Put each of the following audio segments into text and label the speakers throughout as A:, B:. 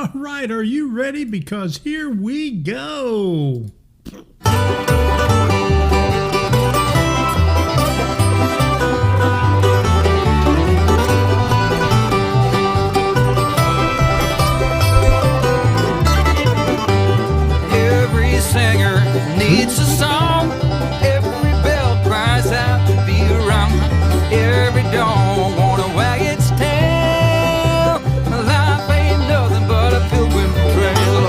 A: All right, are you ready? Because here we go.
B: Every singer needs a song. Every bell cries out to be around. Every dog wanna wag its tail. Life ain't nothing but a pilgrim trail.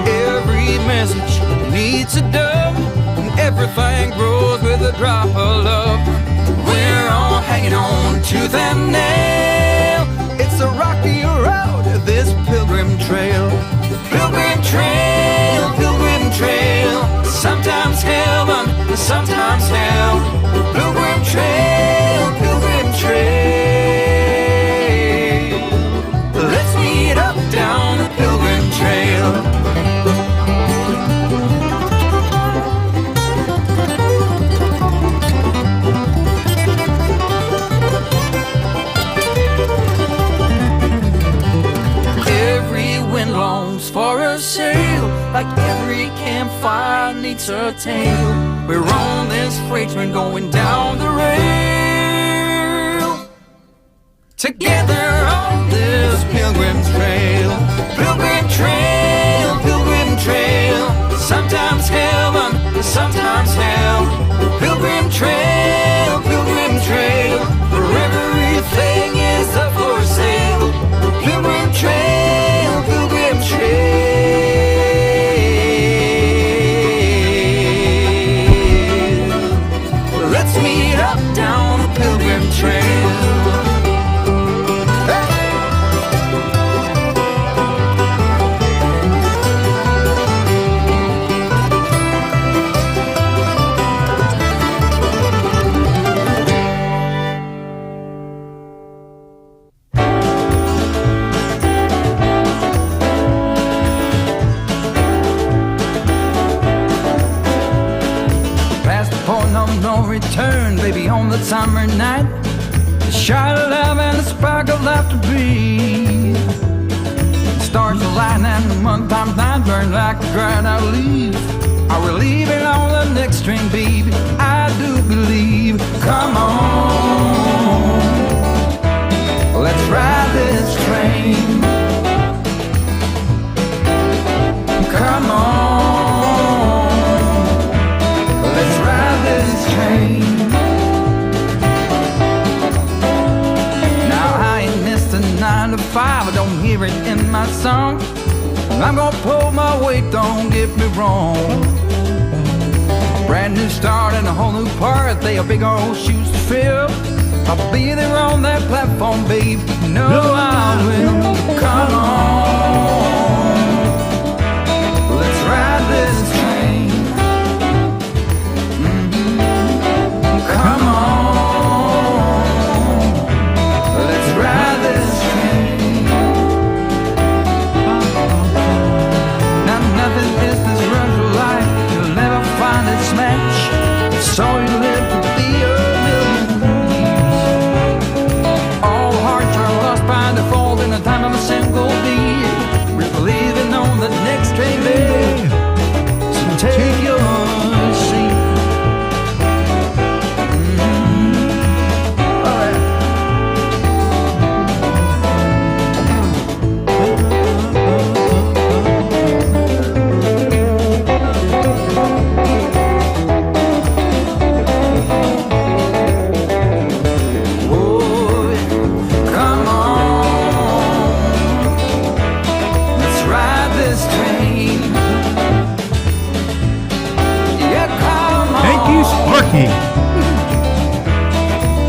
B: Every message needs a dove. And everything grows with a drop of love. We're all hanging on tooth and nail. It's a rocky road, this pilgrim trail. Pilgrim trail, pilgrim trail. Sometimes heaven, sometimes hell. Pilgrim trail, pilgrim trail. Let's meet up down the pilgrim trail. Longs for a sail, like every campfire needs a tale. We're on this freight train going down the rail, together on this pilgrim's trail. Pilgrim trail, pilgrim trail. Sometimes heaven, sometimes hell. Pilgrim trail, pilgrim trail. Where everything is up for sale. Pilgrim trail, pilgrim trail. Let's meet up down the pilgrim trail. Return, baby, on the summer night. The shot of love and the spark of laughter breathe. The stars align and the month-time night burn like a dried out leaf. Are we leaving on the next train, baby? I do believe. Come on, let's ride this train. Come on, let's ride this train. Now I ain't missed a 9 to 5, I don't hear it in my song. I'm gonna pull my weight, don't get me wrong. Brand new start and a whole new part, they are big old shoes to fill. I'll be there on that platform, babe, you know I will. Come on, let's ride this train. Come on, let's ride this train. Now nothing is this rush of life, you'll never find its match. So you live to be a million years. All hearts are lost by default in the time of a single beat. We're believing on the next train, babe. So take your seat.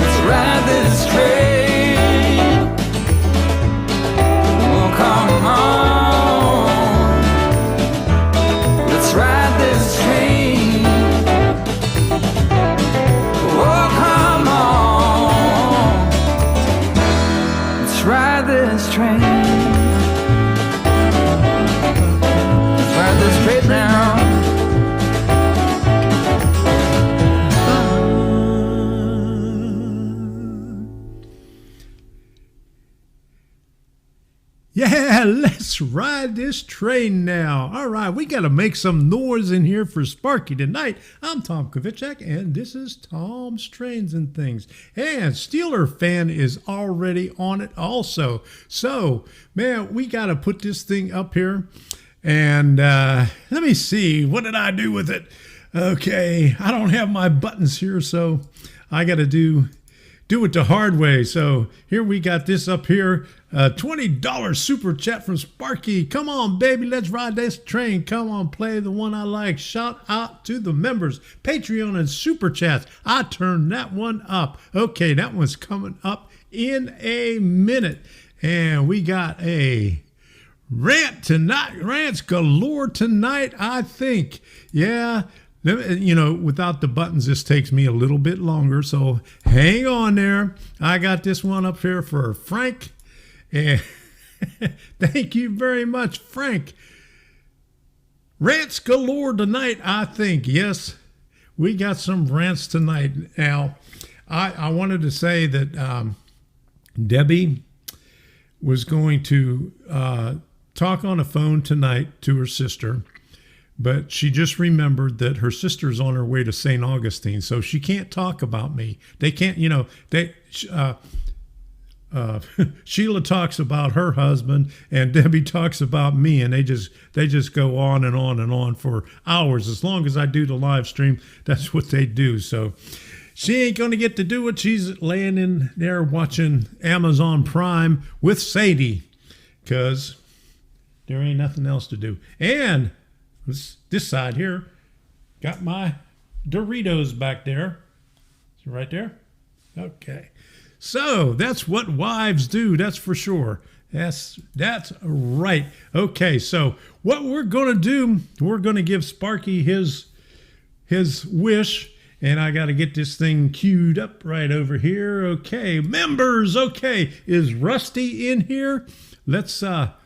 B: Let's ride this train. Oh, come on. Let's ride this train. Oh, come on. Let's ride this train. Let's ride this train now.
A: Let's ride this train now. All right, we got to make some noise in here for Sparky tonight. I'm Tom Kovichak, and this is Tom's Trains and Things. And Steeler fan is already on it also. So, man, we got to put this thing up here. And let me see, what did I do with it? Okay, I don't have my buttons here, so I got to do it the hard way. So here we got this up here. $20 super chat from Sparky. Come on, baby, let's ride this train. Come on, play the one I like. Shout out to the members, Patreon and super chats. I turned that one up. Okay, that one's coming up in a minute. And we got a rant tonight. Rants galore tonight, I think. Yeah. You know, without the buttons, this takes me a little bit longer, so hang on there. I got this one up here for Frank, and thank you very much, Frank. Rants galore tonight, I think. Yes, we got some rants tonight. Now, I wanted to say that Debbie was going to talk on the phone tonight to her sister, but she just remembered that her sister's on her way to St. Augustine, so she can't talk about me. They can't, you know, Sheila talks about her husband and Debbie talks about me, and they just go on and on and on for hours. As long as I do the live stream, that's what they do. So she ain't going to get to do it. She's laying in there watching Amazon Prime with Sadie because there ain't nothing else to do. And this side here, got my Doritos back there. Is it right there? Okay. So that's what wives do, that's for sure. That's right. Okay, so what we're going to do, we're going to give Sparky his wish, and I got to get this thing queued up right over here. Okay, members, okay. Is Rusty in here? Let's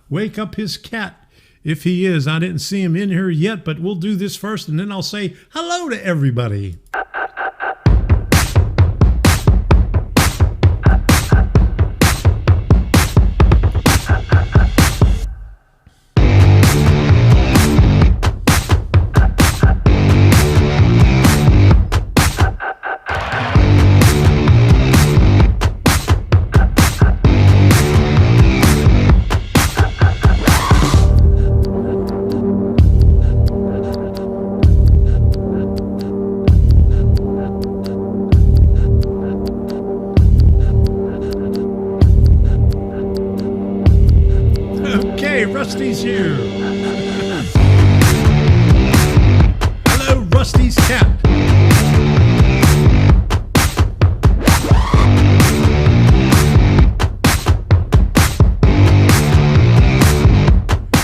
A: wake up his cat. If he is, I didn't see him in here yet, but we'll do this first, and then I'll say hello to everybody. Rusty's here. Hello, Rusty's cat.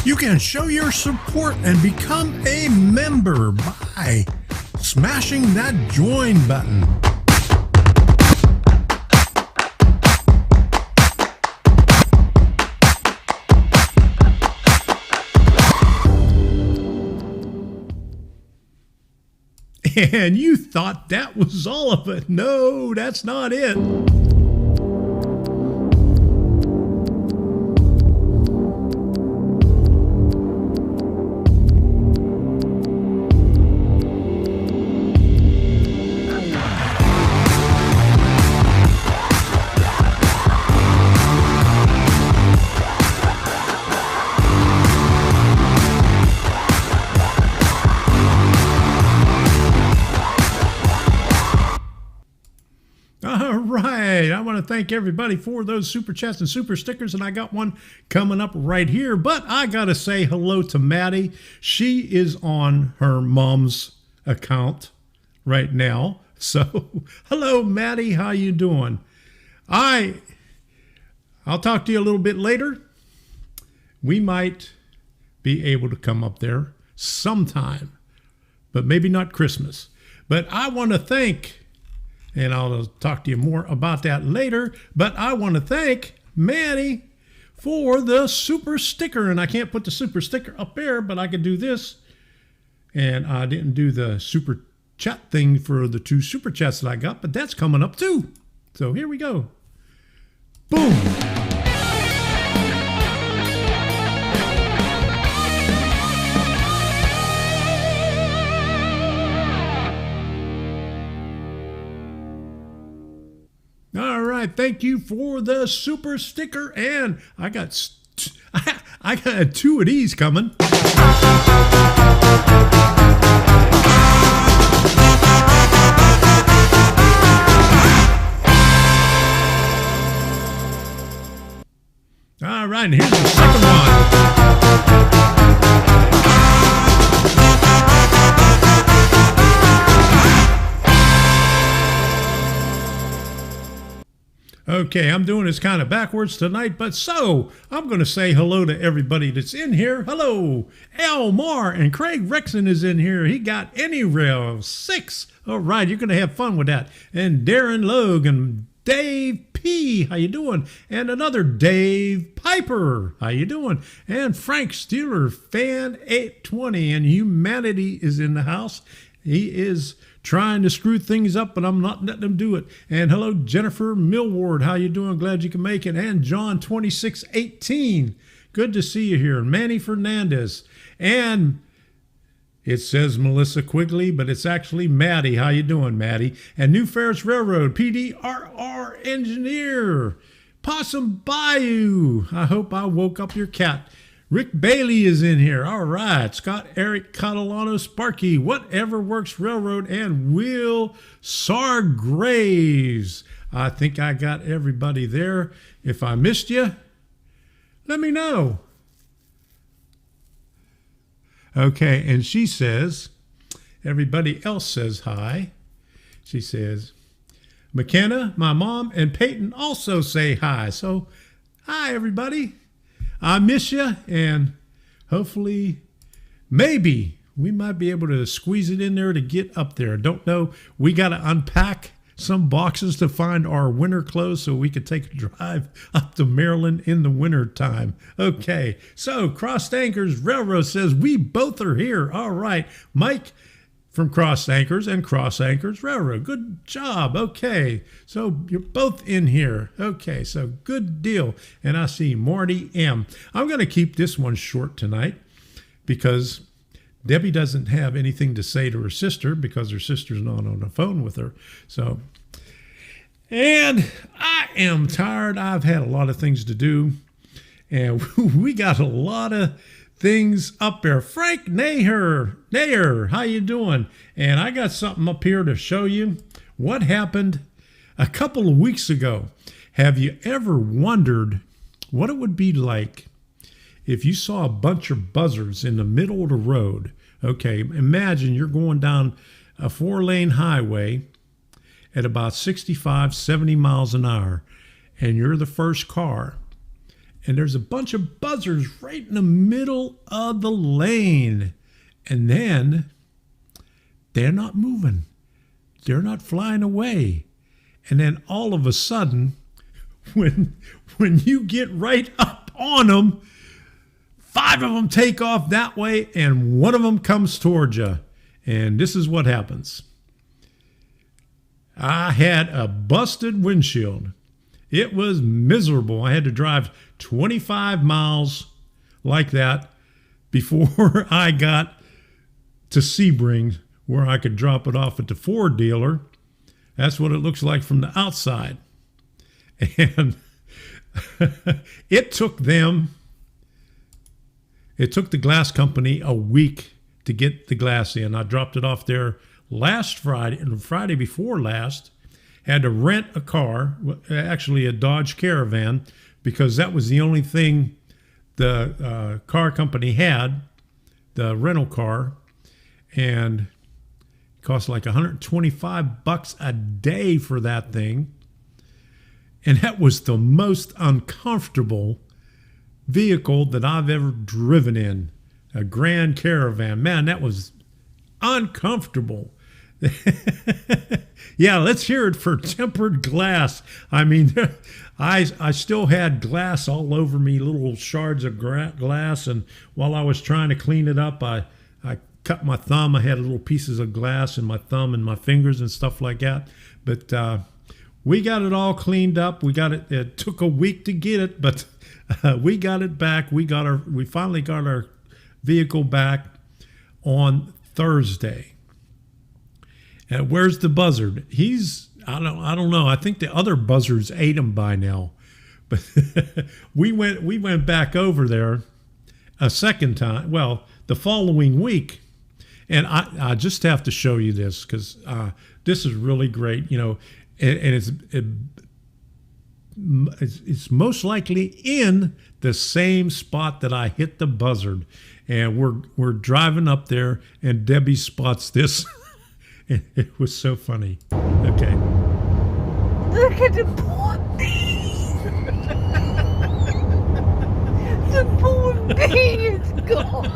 A: You can show your support and become a member by smashing that join button. And you thought that was all of it. No, that's not it. I want to thank everybody for those super chats and super stickers, and I got one coming up right here. But I got to say hello to Maddie. She is on her mom's account right now. So hello, Maddie. How you doing? I'll talk to you a little bit later. We might be able to come up there sometime, but maybe not Christmas. But I want to thank, and I'll talk to you more about that later, but I want to thank Manny for the super sticker. And I can't put the super sticker up there, but I could do this. And I didn't do the super chat thing for the 2 super chats that I got, but that's coming up too. So here we go. Boom. right. Thank you for the super sticker. And I got 2 of these coming. All right, and here's the second one. Okay, I'm doing this kind of backwards tonight, but so I'm going to say hello to everybody that's in here. Hello, Elmar, and Craig Rexon is in here. He got any rail 6. All right, you're going to have fun with that. And Darren Logan, Dave P, how you doing? And another Dave Piper, how you doing? And Frank Steeler, Fan 820, and Humanity is in the house. He is trying to screw things up, but I'm not letting him do it. And hello, Jennifer Millward. How you doing? Glad you can make it. And John 2618. Good to see you here. And Manny Fernandez. And it says Melissa Quigley, but it's actually Maddie. How you doing, Maddie? And New Ferris Railroad, PDRR Engineer. Possum Bayou. I hope I woke up your cat. Rick Bailey is in here. All right. Scott Eric Catalano Sparky. Whatever Works Railroad. And Will Sargraves. I think I got everybody there. If I missed you, let me know. Okay. And she says, everybody else says hi. She says, McKenna, my mom, and Peyton also say hi. So, hi, everybody. I miss you, and hopefully, maybe we might be able to squeeze it in there to get up there. Don't know. We got to unpack some boxes to find our winter clothes so we could take a drive up to Maryland in the winter time. Okay, so Crossed Anchors Railroad says we both are here. All right, Mike from Crossed Anchors and Crossed Anchors Railroad. Good job. Okay, so you're both in here. Okay, so good deal. And I see Marty M. I'm going to keep this one short tonight because Debbie doesn't have anything to say to her sister because her sister's not on the phone with her. So, and I am tired. I've had a lot of things to do, and we got a lot of things up there. Frank Nayer, how you doing? And I got something up here to show you what happened a couple of weeks ago. Have you ever wondered what it would be like if you saw a bunch of buzzards in the middle of the road? Okay, imagine you're going down a 4-lane highway at about 65, 70 miles an hour, and you're the first car. And there's a bunch of buzzards right in the middle of the lane. And then they're not moving. They're not flying away. And then all of a sudden, when you get right up on them, 5 of them take off that way and 1 of them comes towards you. And this is what happens. I had a busted windshield. It was miserable. I had to drive 25 miles like that before I got to Sebring, where I could drop it off at the Ford dealer. That's what it looks like from the outside. And it took the glass company a week to get the glass in. I dropped it off there last Friday, and Friday before last, had to rent a car, actually a Dodge Caravan, because that was the only thing the car company had, the rental car, and it cost like $125 a day for that thing. And that was the most uncomfortable vehicle that I've ever driven in, a Grand Caravan. Man, that was uncomfortable. Yeah, let's hear it for tempered glass. I mean, I still had glass all over me, little shards of glass, and while I was trying to clean it up, I cut my thumb. I had little pieces of glass in my thumb and my fingers and stuff like that. But we got it all cleaned up. We got it. It took a week to get it, but we got it back. We finally got our vehicle back on Thursday. Where's the buzzard? I don't know. I think the other buzzards ate him by now. But we went back over there a second time. Well, the following week, and I just have to show you this because this is really great. And it's most likely in the same spot that I hit the buzzard. And we're driving up there, and Debbie spots this. And it was so funny. Okay.
C: Look at the poor bee. The poor bee is gone.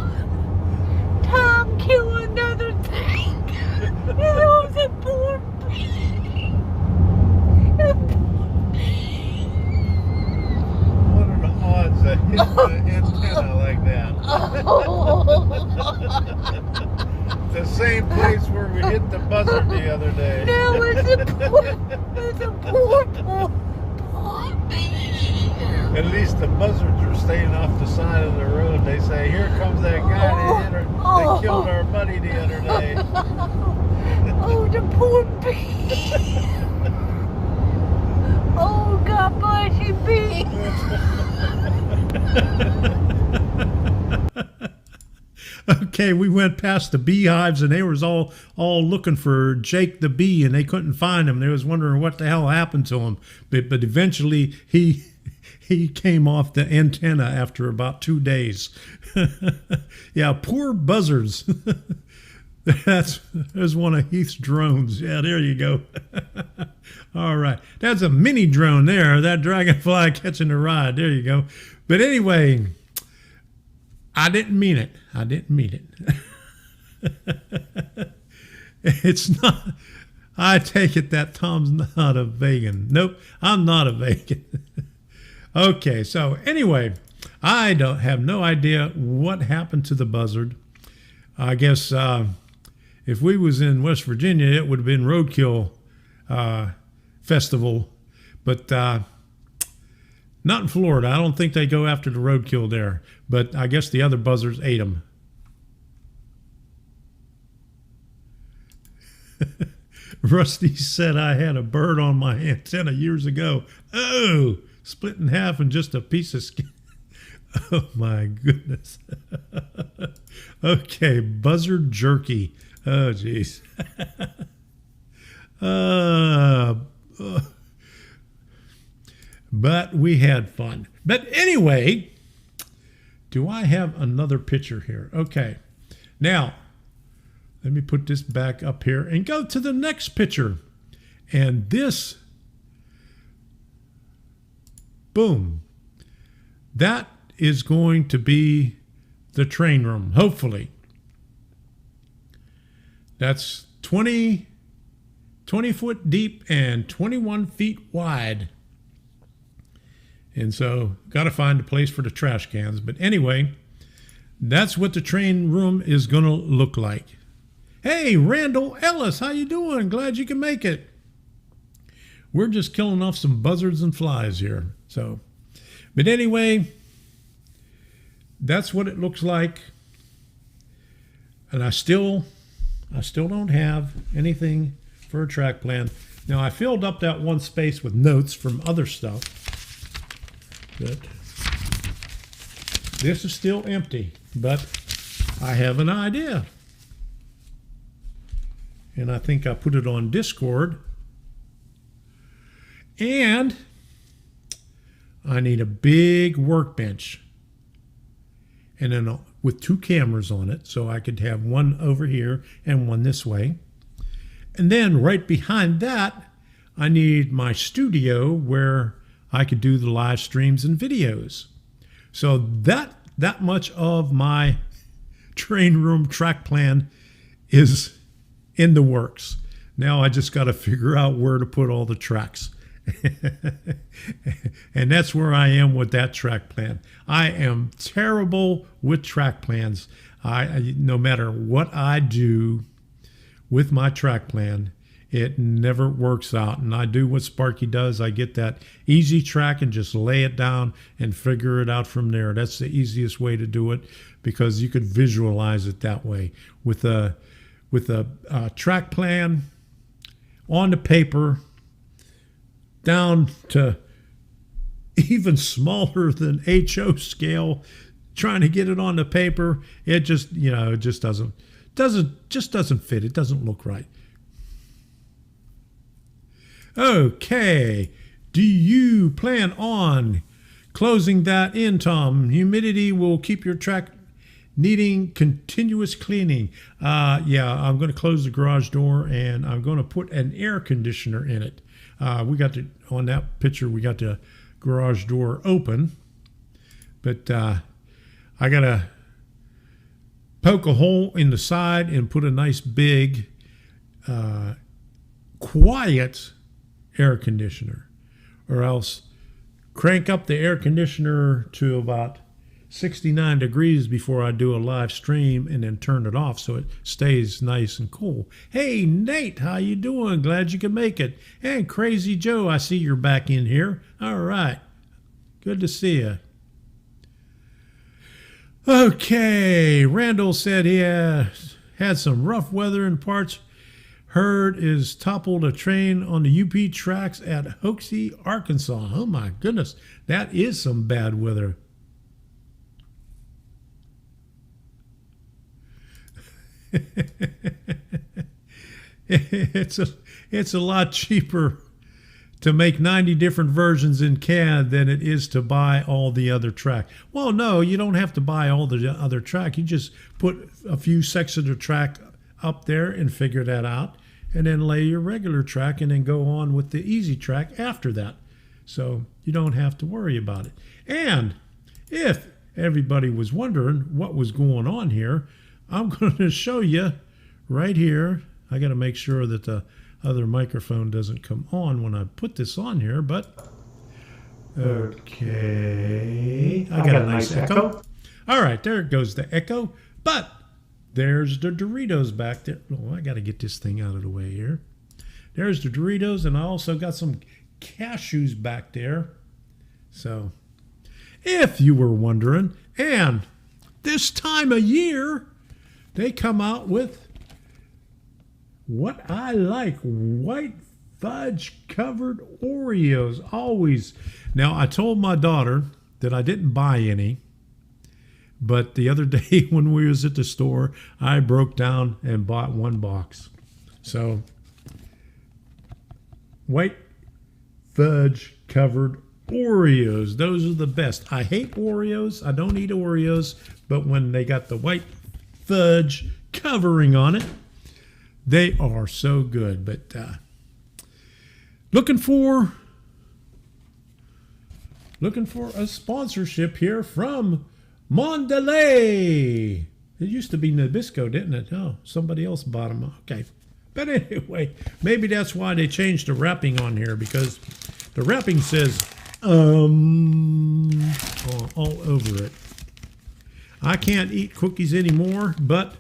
C: Tom killed another thing. It was a poor bee. A poor bee.
A: What are the odds of hitting the antenna like that? The same place where we hit the buzzard the other day.
C: No, it's a poor bee.
A: At least the buzzards are staying off the side of the road. They say, here comes that guy they killed our buddy the other day.
C: Oh, the poor bee. Oh, God bless you, bee.
A: Okay, we went past the beehives, and they was all looking for Jake the bee, and they couldn't find him. They was wondering what the hell happened to him. But eventually he came off the antenna after about 2 days. Yeah, poor buzzards. That's one of Heath's drones. Yeah, there you go. All right, that's a mini drone there. That dragonfly catching a ride. There you go. But anyway, I didn't mean it. It's not. I take it that Tom's not a vegan. Nope, I'm not a vegan. Okay, so anyway, I don't have no idea what happened to the buzzard. I guess if we was in West Virginia, it would have been roadkill festival, but not in Florida. I don't think they go after the roadkill there, but I guess the other buzzards ate them. Rusty said I had a bird on my antenna years ago. Oh, split in half and just a piece of skin. Oh my goodness. Okay, buzzard jerky. Oh geez. But we had fun. But anyway, do I have another picture here? Okay. Now, let me put this back up here and go to the next picture. And this, boom, that is going to be the train room, hopefully. That's 20 foot deep and 21 feet wide. And so, got to find a place for the trash cans. But anyway, that's what the train room is going to look like. Hey, Randall Ellis, how you doing? Glad you can make it. We're just killing off some buzzards and flies here. So, but anyway, that's what it looks like. And I still don't have anything for a track plan. Now, I filled up that one space with notes from other stuff. But this is still empty. But I have an idea. And I think I put it on Discord. And I need a big workbench. And then with 2 cameras on it, so I could have one over here and one this way. And then right behind that, I need my studio where I could do the live streams and videos. So that much of my train room track plan is in the works. Now I just got to figure out where to put all the tracks. And that's where I am with that track plan. I am terrible with track plans. No matter what I do with my track plan, it never works out. And I do what Sparky does. I get that easy track and just lay it down and figure it out from there. That's the easiest way to do it because you could visualize it that way. With a track plan, on the paper down to even smaller than HO scale, trying to get it on the paper. It just, it just doesn't fit. It doesn't look right. Okay. Do you plan on closing that in, Tom? Humidity will keep your track needing continuous cleaning. Yeah, I'm going to close the garage door and I'm going to put an air conditioner in it. On that picture, we got the garage door open, but I got to poke a hole in the side and put a nice big, quiet air conditioner, or else crank up the air conditioner to about 69 degrees before I do a live stream and then turn it off so it stays nice and cool. Hey, Nate, how you doing? Glad you could make it. And Crazy Joe, I see you're back in here. All right. Good to see you. Okay, Randall said he had some rough weather in parts. Heard is toppled a train on the UP tracks at Hoxie, Arkansas. Oh my goodness, that is some bad weather. It's a lot cheaper to make 90 different versions in CAD than it is to buy all the other track. Well, no, you don't have to buy all the other track. You just put a few sections of track up there and figure that out, and then lay your regular track and then go on with the easy track after that. So you don't have to worry about it. And if everybody was wondering what was going on here, I'm going to show you right here. I got to make sure that the other microphone doesn't come on when I put this on here, but okay. I got a nice echo. All right, there goes the echo, but there's the Doritos back there. Oh, I got to get this thing out of the way here. There's the Doritos, and I also got some cashews back there. So if you were wondering, and this time of year, they come out with what I like, white fudge covered Oreos, always. Now, I told my daughter that I didn't buy any, but the other day when we was at the store, I broke down and bought one box. So, white fudge covered Oreos, those are the best. I hate Oreos. I don't eat Oreos, but when they got the white fudge covering on it, they are so good. But looking for a sponsorship here from Mondelez. It used to be Nabisco, didn't it? Oh, somebody else bought them. Okay. But anyway, maybe that's why they changed the wrapping on here, because the wrapping says all over it. I can't eat cookies anymore, but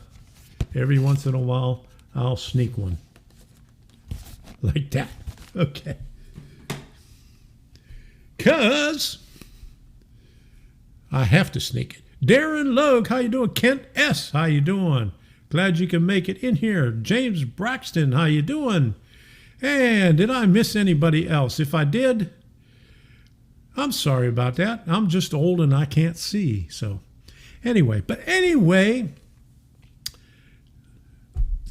A: every once in a while I'll sneak one. Like that. Okay. 'Cause I have to sneak it. Darren Logue, how you doing? Kent S., how you doing? Glad you can make it in here. James Braxton, how you doing? And did I miss anybody else? If I did, I'm sorry about that. I'm just old and I can't see. So anyway,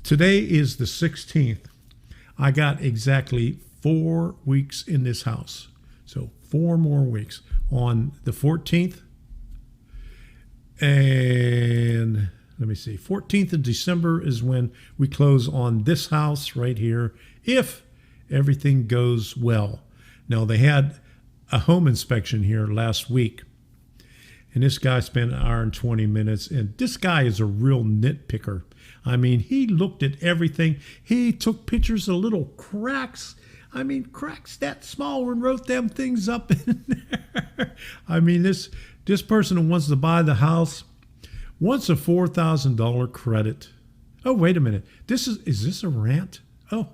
A: today is the 16th. I got exactly 4 weeks in this house. So 4 more weeks. On the 14th, and let me see, 14th of December is when we close on this house right here, if everything goes well. Now, they had a home inspection here last week, and this guy spent an hour and 20 minutes, and this guy is a real nitpicker. I mean, he looked at everything. He took pictures of little cracks. I mean, cracks that small, and wrote them things up in there. I mean, this person who wants to buy the house wants a $4,000 credit. Oh, wait a minute. Is this a rant? Oh,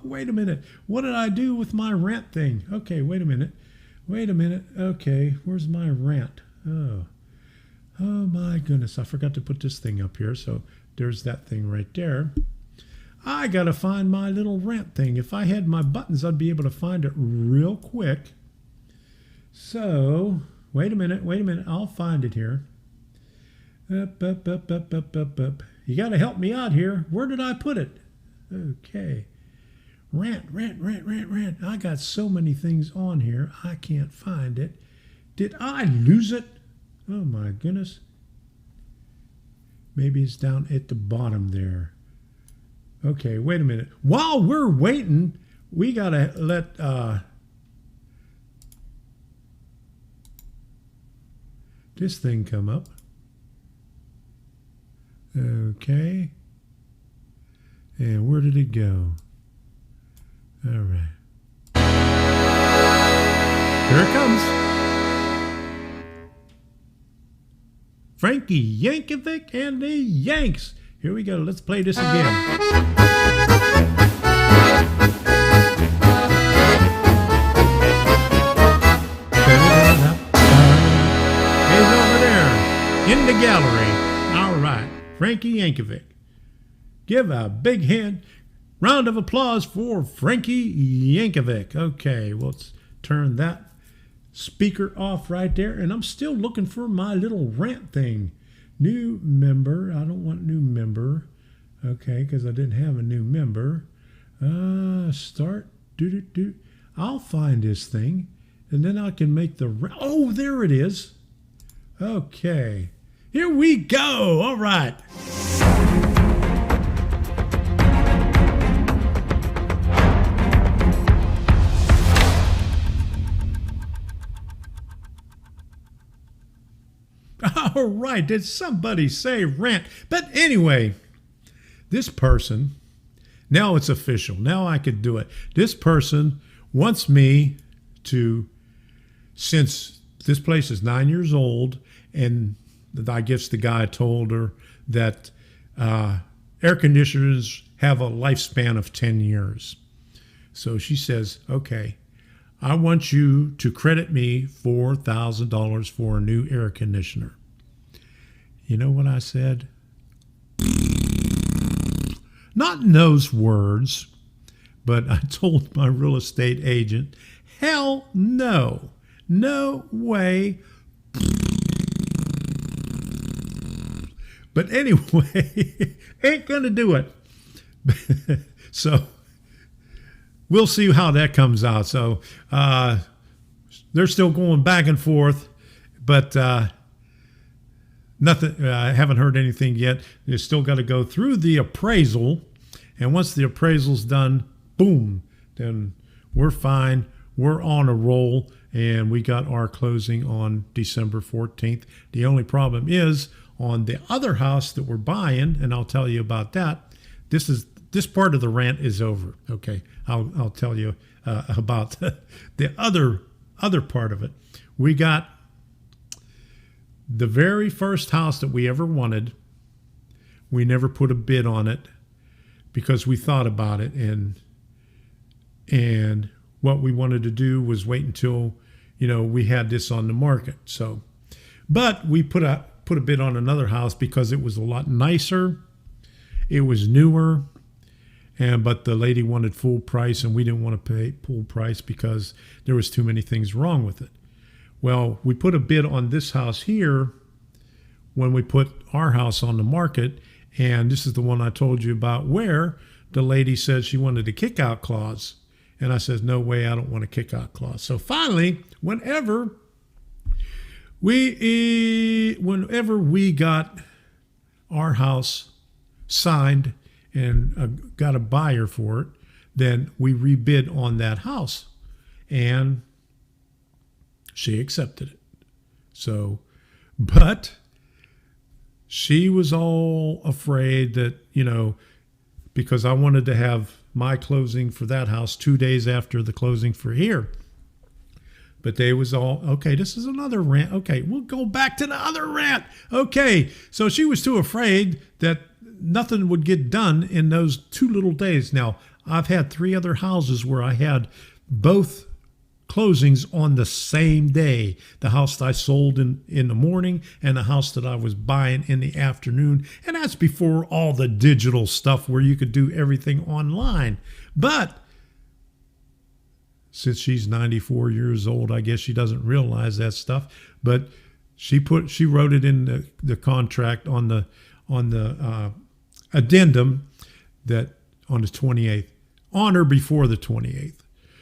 A: wait a minute. What did I do with my rant thing? Okay, wait a minute. Okay, where's my rant? Oh my goodness. I forgot to put this thing up here. So there's that thing right there. I got to find my little rant thing. If I had my buttons, I'd be able to find it real quick. So, wait a minute. I'll find it here. Up. You got to help me out here. Where did I put it? Okay. Rant. I got so many things on here. I can't find it. Did I lose it? Oh my goodness. Maybe it's down at the bottom there. Okay, wait a minute. While we're waiting, we got to let this thing come up. Okay. And where did it go? All right. Here it comes. Frankie Yankovic and the Yanks. Here we go. Let's play this again. He's over there in the gallery. All right. Frankie Yankovic. Give a big hand. Round of applause for Frankie Yankovic. Okay, let's turn that speaker off right there. And I'm still looking for my little rant thing. New member. I don't want new member. Okay, because I didn't have a new member. Start. I'll find this thing. And then I can make the... Oh, there it is. Okay. Here we go. All right. All right, did somebody say rant? But anyway, this person, now it's official. Now I could do it. This person wants me to, since this place is 9 years old, and I guess the guy told her that air conditioners have a lifespan of 10 years. So she says, okay, I want you to credit me $4,000 for a new air conditioner. You know what I said? Not in those words, but I told my real estate agent, hell no, no way. But anyway, ain't gonna do it. So we'll see how that comes out. So they're still going back and forth, but nothing. I haven't heard anything yet. They still got to go through the appraisal, and once the appraisal's done, boom, then we're fine. We're on a roll, and we got our closing on December 14th. The only problem is on the other house that we're buying, and I'll tell you about that. This part of the rant is over. Okay, I'll tell you about the other part of it. We got the very first house that we ever wanted. We never put a bid on it because we thought about it, and what we wanted to do was wait until we had this on the market. So, but we put a bid on another house because it was a lot nicer. It was newer. But the lady wanted full price, and we didn't want to pay full price because there was too many things wrong with it. Well, we put a bid on this house here when we put our house on the market, and this is the one I told you about where the lady said she wanted a kick-out clause. And I said, no way, I don't want a kick-out clause. So finally, whenever we got our house signed and got a buyer for it, then we rebid on that house, and she accepted it. So, but she was all afraid that, because I wanted to have my closing for that house 2 days after the closing for here. But they was all, okay, this is another rant. Okay, we'll go back to the other rant. Okay, so she was too afraid that nothing would get done in those 2 little days. Now, I've had 3 other houses where I had both closings on the same day. The house that I sold in the morning and the house that I was buying in the afternoon. And that's before all the digital stuff where you could do everything online. But since she's 94 years old, I guess she doesn't realize that stuff. But she wrote it in the contract on the addendum that on the 28th, on or before the 28th.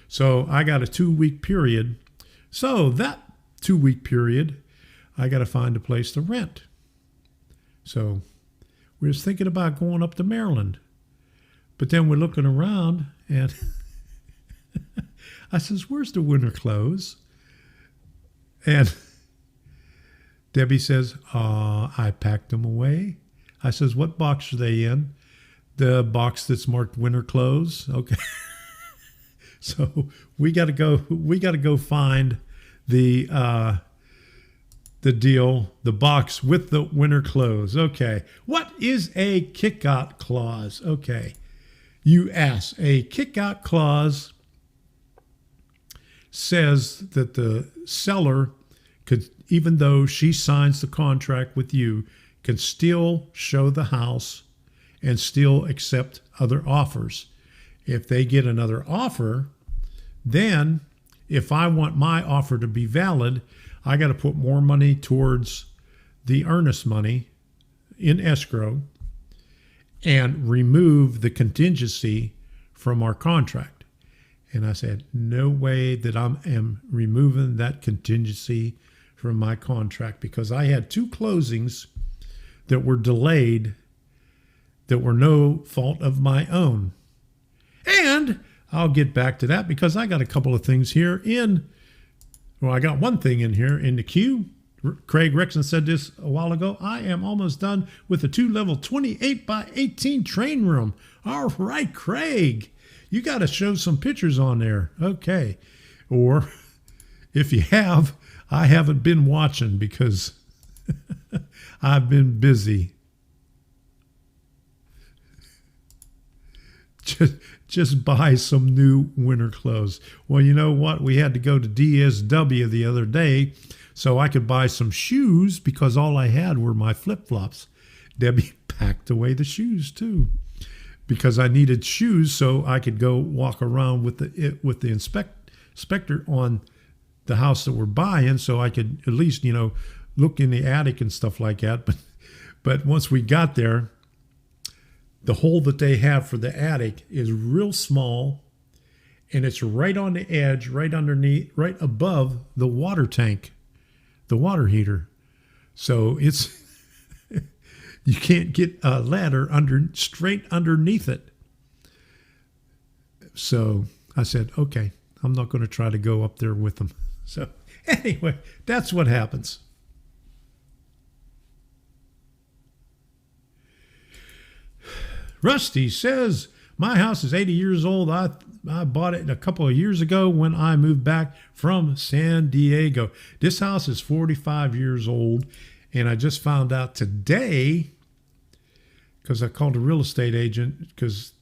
A: So I got a 2-week period. So that 2-week period, I got to find a place to rent. So we was thinking about going up to Maryland. But then we're looking around and I says, where's the winter clothes? And Debbie says, I packed them away. I says, what box are they in? The box that's marked winter clothes. Okay. So we got to go find the box with the winter clothes. Okay. What is a kick-out clause? Okay. You ask. A kick-out clause says that the seller could, even though she signs the contract with you, can still show the house and still accept other offers. If they get another offer, then if I want my offer to be valid, I got to put more money towards the earnest money in escrow and remove the contingency from our contract. And I said, no way that I am removing that contingency from my contract, because I had 2 closings that were delayed that were no fault of my own. And I'll get back to that because I got a couple of things here I got one thing in here in the queue. Craig Rexon said this a while ago. I am almost done with the 2-level 28 by 18 train room. All right, Craig, you got to show some pictures on there. Okay. Or if you have, I haven't been watching because I've been busy. Just buy some new winter clothes. Well, you know what? We had to go to DSW the other day so I could buy some shoes because all I had were my flip-flops. Debbie packed away the shoes too because I needed shoes so I could go walk around with the inspector on the house that we're buying so I could at least, look in the attic and stuff like that. But once we got there, the hole that they have for the attic is real small, and it's right on the edge, right underneath, right above the water tank, the water heater. So it's you can't get a ladder straight underneath it. So I said, okay, I'm not going to try to go up there with them. So anyway, that's what happens. Rusty says, my house is 80 years old. I bought it a couple of years ago when I moved back from San Diego. This house is 45 years old, and I just found out today, because I called a real estate agent, because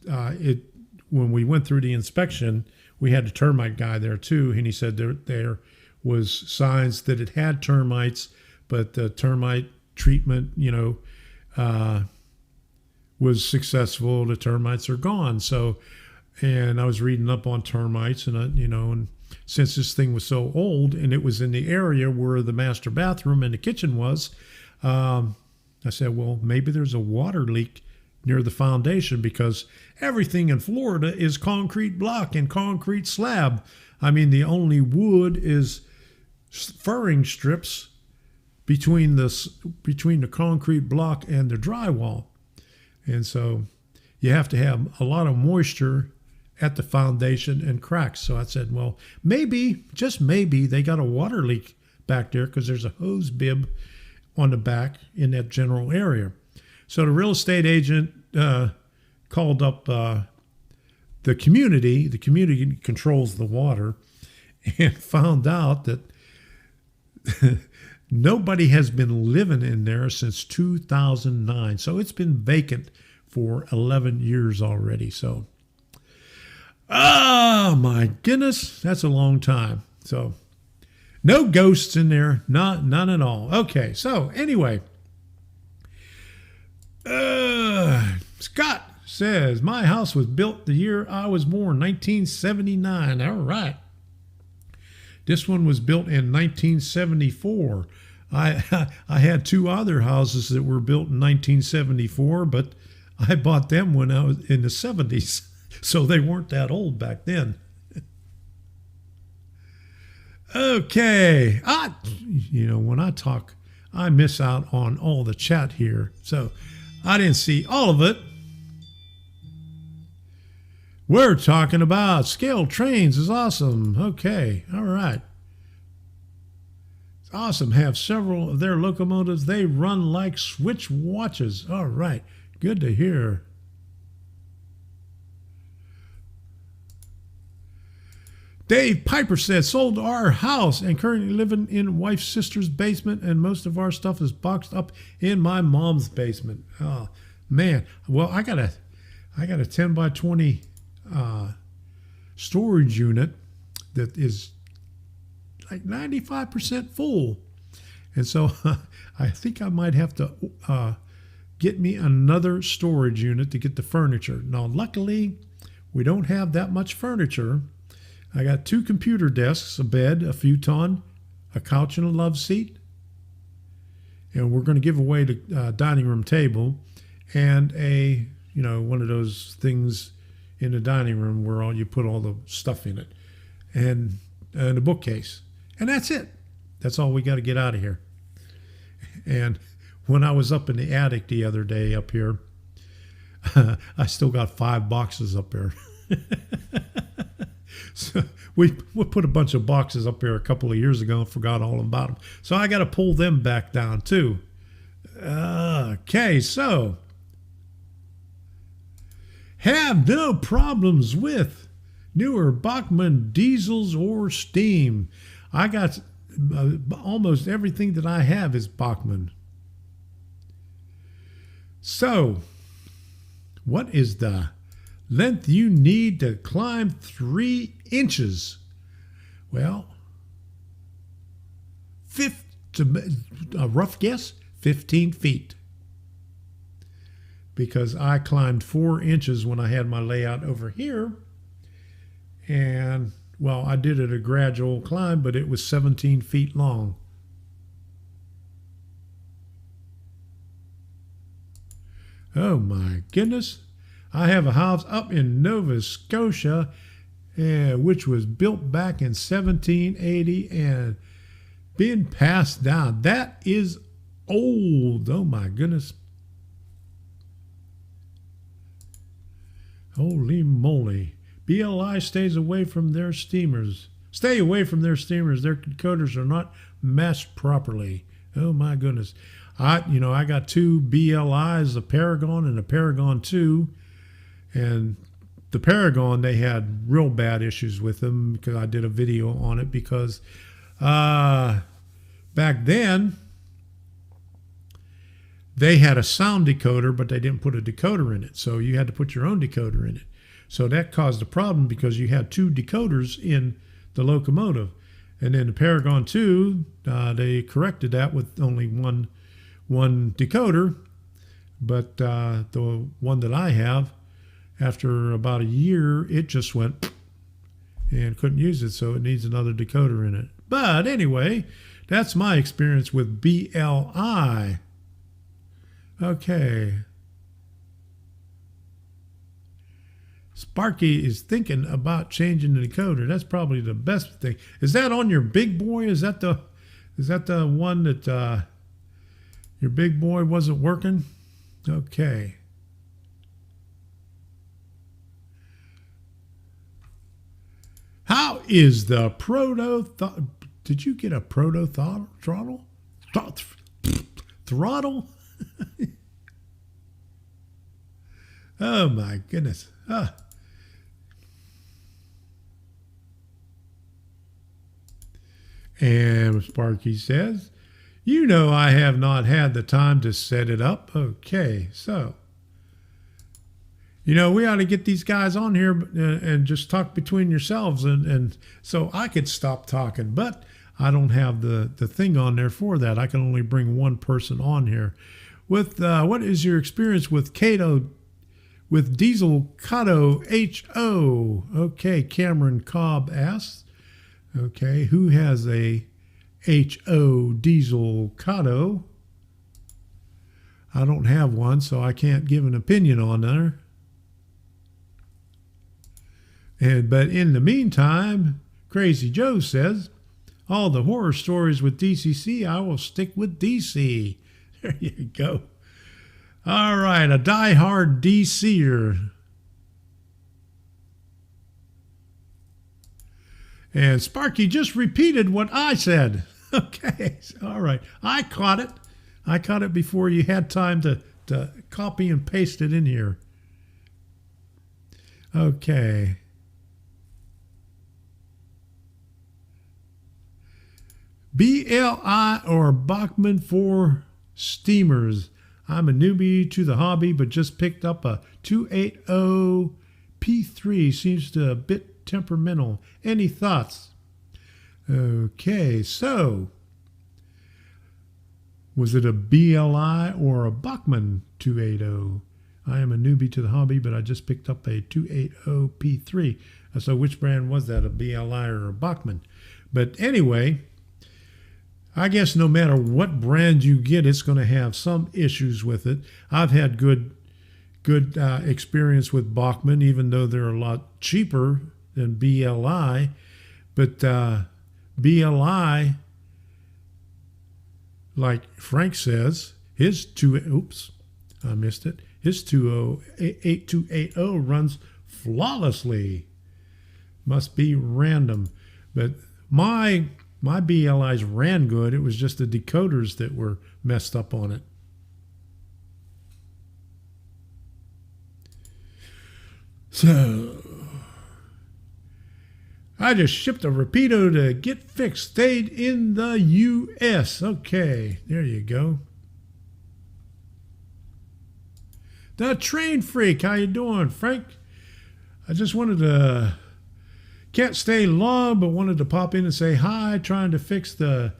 A: when we went through the inspection, we had a termite guy there too, and he said there was signs that it had termites, but the termite treatment, was successful. The termites are gone. So, and I was reading up on termites, and and since this thing was so old and it was in the area where the master bathroom and the kitchen was, I said, well, maybe there's a water leak near the foundation because everything in Florida is concrete block and concrete slab. I mean, the only wood is furring strips between the concrete block and the drywall. And so you have to have a lot of moisture at the foundation and cracks. So I said, well, maybe, just maybe, they got a water leak back there because there's a hose bib on the back in that general area. So the real estate agent called up the community. The community controls the water, and found out that nobody has been living in there since 2009. So it's been vacant for 11 years already. So, oh my goodness, that's a long time. So no ghosts in there, none at all. Okay, so anyway, Scott says, my house was built the year I was born, 1979. All right. This one was built in 1974. I had two other houses that were built in 1974, but I bought them when I was in the 70s, so they weren't that old back then. Okay. When I talk, I miss out on all the chat here, so I didn't see all of it. We're talking about scale trains is awesome. Okay, all right. It's awesome. Have several of their locomotives. They run like switch watches. All right, good to hear. Dave Piper said, sold our house and currently living in wife's sister's basement, and most of our stuff is boxed up in my mom's basement. Oh, man. Well, I got a 10 by 20 storage unit that is like 95% full, and so I think I might have to get me another storage unit to get the furniture. Now luckily we don't have that much furniture. I got 2 computer desks, a bed, a futon, a couch and a love seat, and we're going to give away the dining room table and a one of those things in the dining room where you put all the stuff in it, and a bookcase, and that's it. That's all we got to get out of here. And when I was up in the attic the other day up here, I still got 5 boxes up there. So we put a bunch of boxes up there a couple of years ago and forgot all about them. So I got to pull them back down too. Okay, so have no problems with newer Bachmann diesels or steam. I got almost everything that I have is Bachmann. So, what is the length you need to climb 3 inches? Well, a rough guess, 15 feet. Because I climbed 4 inches when I had my layout over here. And, well, I did it a gradual climb, but it was 17 feet long. Oh my goodness. I have a house up in Nova Scotia, which was built back in 1780 and been passed down. That is old. Oh my goodness. Holy moly. BLI stays away from their steamers. Stay away from their steamers. Their decoders are not meshed properly. Oh my goodness. I got 2 BLIs, a Paragon and a Paragon 2. And the Paragon, they had real bad issues with them because I did a video on it because back then they had a sound decoder, but they didn't put a decoder in it. So you had to put your own decoder in it. So that caused a problem because you had 2 decoders in the locomotive. And then the Paragon 2, they corrected that with only one decoder. But the one that I have, after about a year, it just went and couldn't use it. So it needs another decoder in it. But anyway, that's my experience with BLI. Okay. Sparky is thinking about changing the decoder. That's probably the best thing. Is that on your big boy? Is that the one that your big boy wasn't working? Okay. How is the did you get a proto throttle? Throttle? Oh my goodness. And Sparky says, I have not had the time to set it up. Okay, so You know, we ought to get these guys on here and just talk between yourselves. And so I could stop talking, but I don't have the thing on there for that. I can only bring one person on here. With what is your experience with diesel Cato HO? Okay, Cameron Cobb asks. Okay, who has a HO diesel Cato? I don't have one, so I can't give an opinion on there. But in the meantime, Crazy Joe says, all the horror stories with DCC, I will stick with DC. There you go. All right, a diehard DCer. And Sparky just repeated what I said. Okay, all right. I caught it. I caught it before you had time to copy and paste it in here. Okay. BLI or Bachmann for steamers. I'm a newbie to the hobby, but just picked up a 280 P3. Seems to a bit temperamental. Any thoughts? Okay, so was it a BLI or a Bachmann 280? I am a newbie to the hobby, but I just picked up a 280 P3. So which brand was that, a BLI or a Bachmann? But anyway, I guess no matter what brand you get, it's going to have some issues with it. I've had good experience with Bachmann, even though they're a lot cheaper than BLI. But BLI, like Frank says, his 8280 runs flawlessly. Must be random. But my BLIs ran good. It was just the decoders that were messed up on it. So I just shipped a Rapido to get fixed. Stayed in the U.S. Okay, there you go. The Train Freak, how you doing, Frank? I just wanted to... Can't stay long, but wanted to pop in and say hi, trying to fix the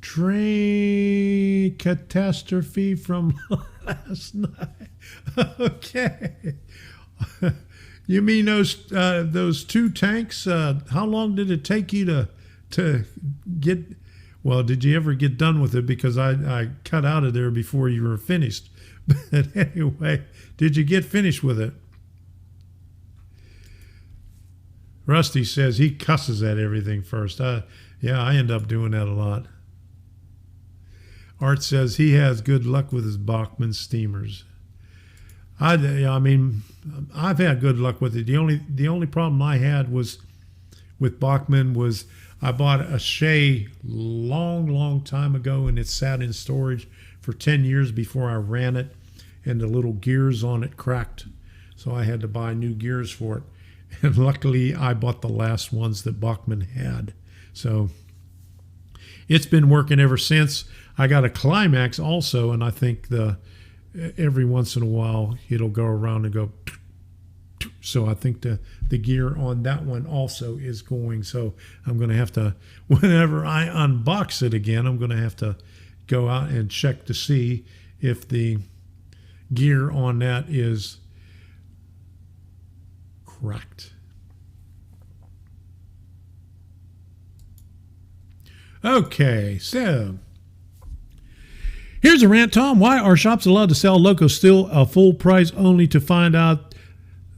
A: train catastrophe from last night. Okay. You mean those two tanks? How long did it take you to get... Well, did you ever get done with it? Because I cut out of there before you were finished. But anyway, did you get finished with it? Rusty says he cusses at everything first. Yeah, I end up doing that a lot. Art says he has good luck with his Bachmann steamers. I mean, I've had good luck with it. The only problem I had was with Bachmann was I bought a Shea long time ago, and it sat in storage for 10 years before I ran it, and the little gears on it cracked. So I had to buy new gears for it. And luckily, I bought the last ones that Bachmann had. So it's been working ever since. I got a Climax also, and I think every once in a while it'll go around and go. So I think the gear on that one also is going. So I'm going to have to, whenever I unbox it again, I'm going to have to go out and check to see if the gear on that is cracked. Okay, so here's a rant, Tom. Why are shops allowed to sell Loco Steel a full price only to find out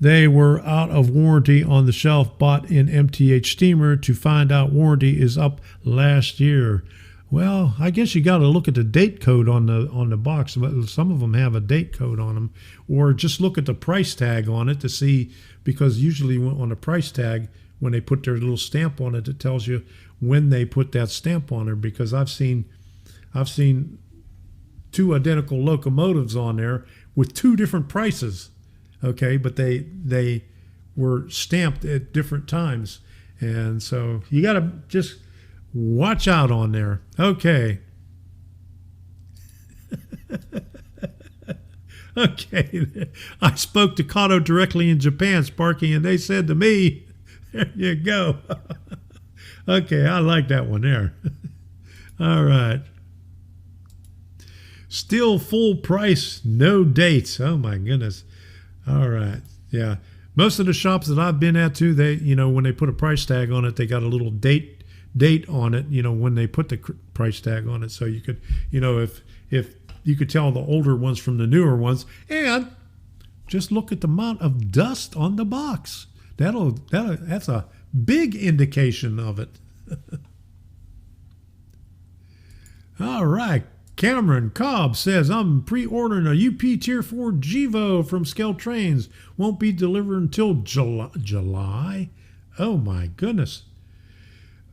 A: they were out of warranty on the shelf bought in MTH steamer to find out warranty is up last year? Well, I guess you got to look at the date code on the box. Some of them have a date code on them, or just look at the price tag on it to see, because usually on the price tag, when they put their little stamp on it, it tells you when they put that stamp on there. Because I've seen two identical locomotives on there with two different prices. Okay, but they were stamped at different times, and so you got to just watch out on there. Okay. Okay, I spoke to Kato directly in Japan, Sparky, and they said to me, there you go. Okay, I like that one there. All right. Still full price, no dates. Oh my goodness. All right. Yeah. Most of the shops that I've been at too, they, when they put a price tag on it, they got a little date on it, when they put the price tag on it. So you could, if you could tell the older ones from the newer ones, and just look at the amount of dust on the box. That's a big indication of it. All right. Cameron Cobb says, I'm pre-ordering a UP Tier 4 Gevo from Scale Trains. Won't be delivered until July? Oh, my goodness.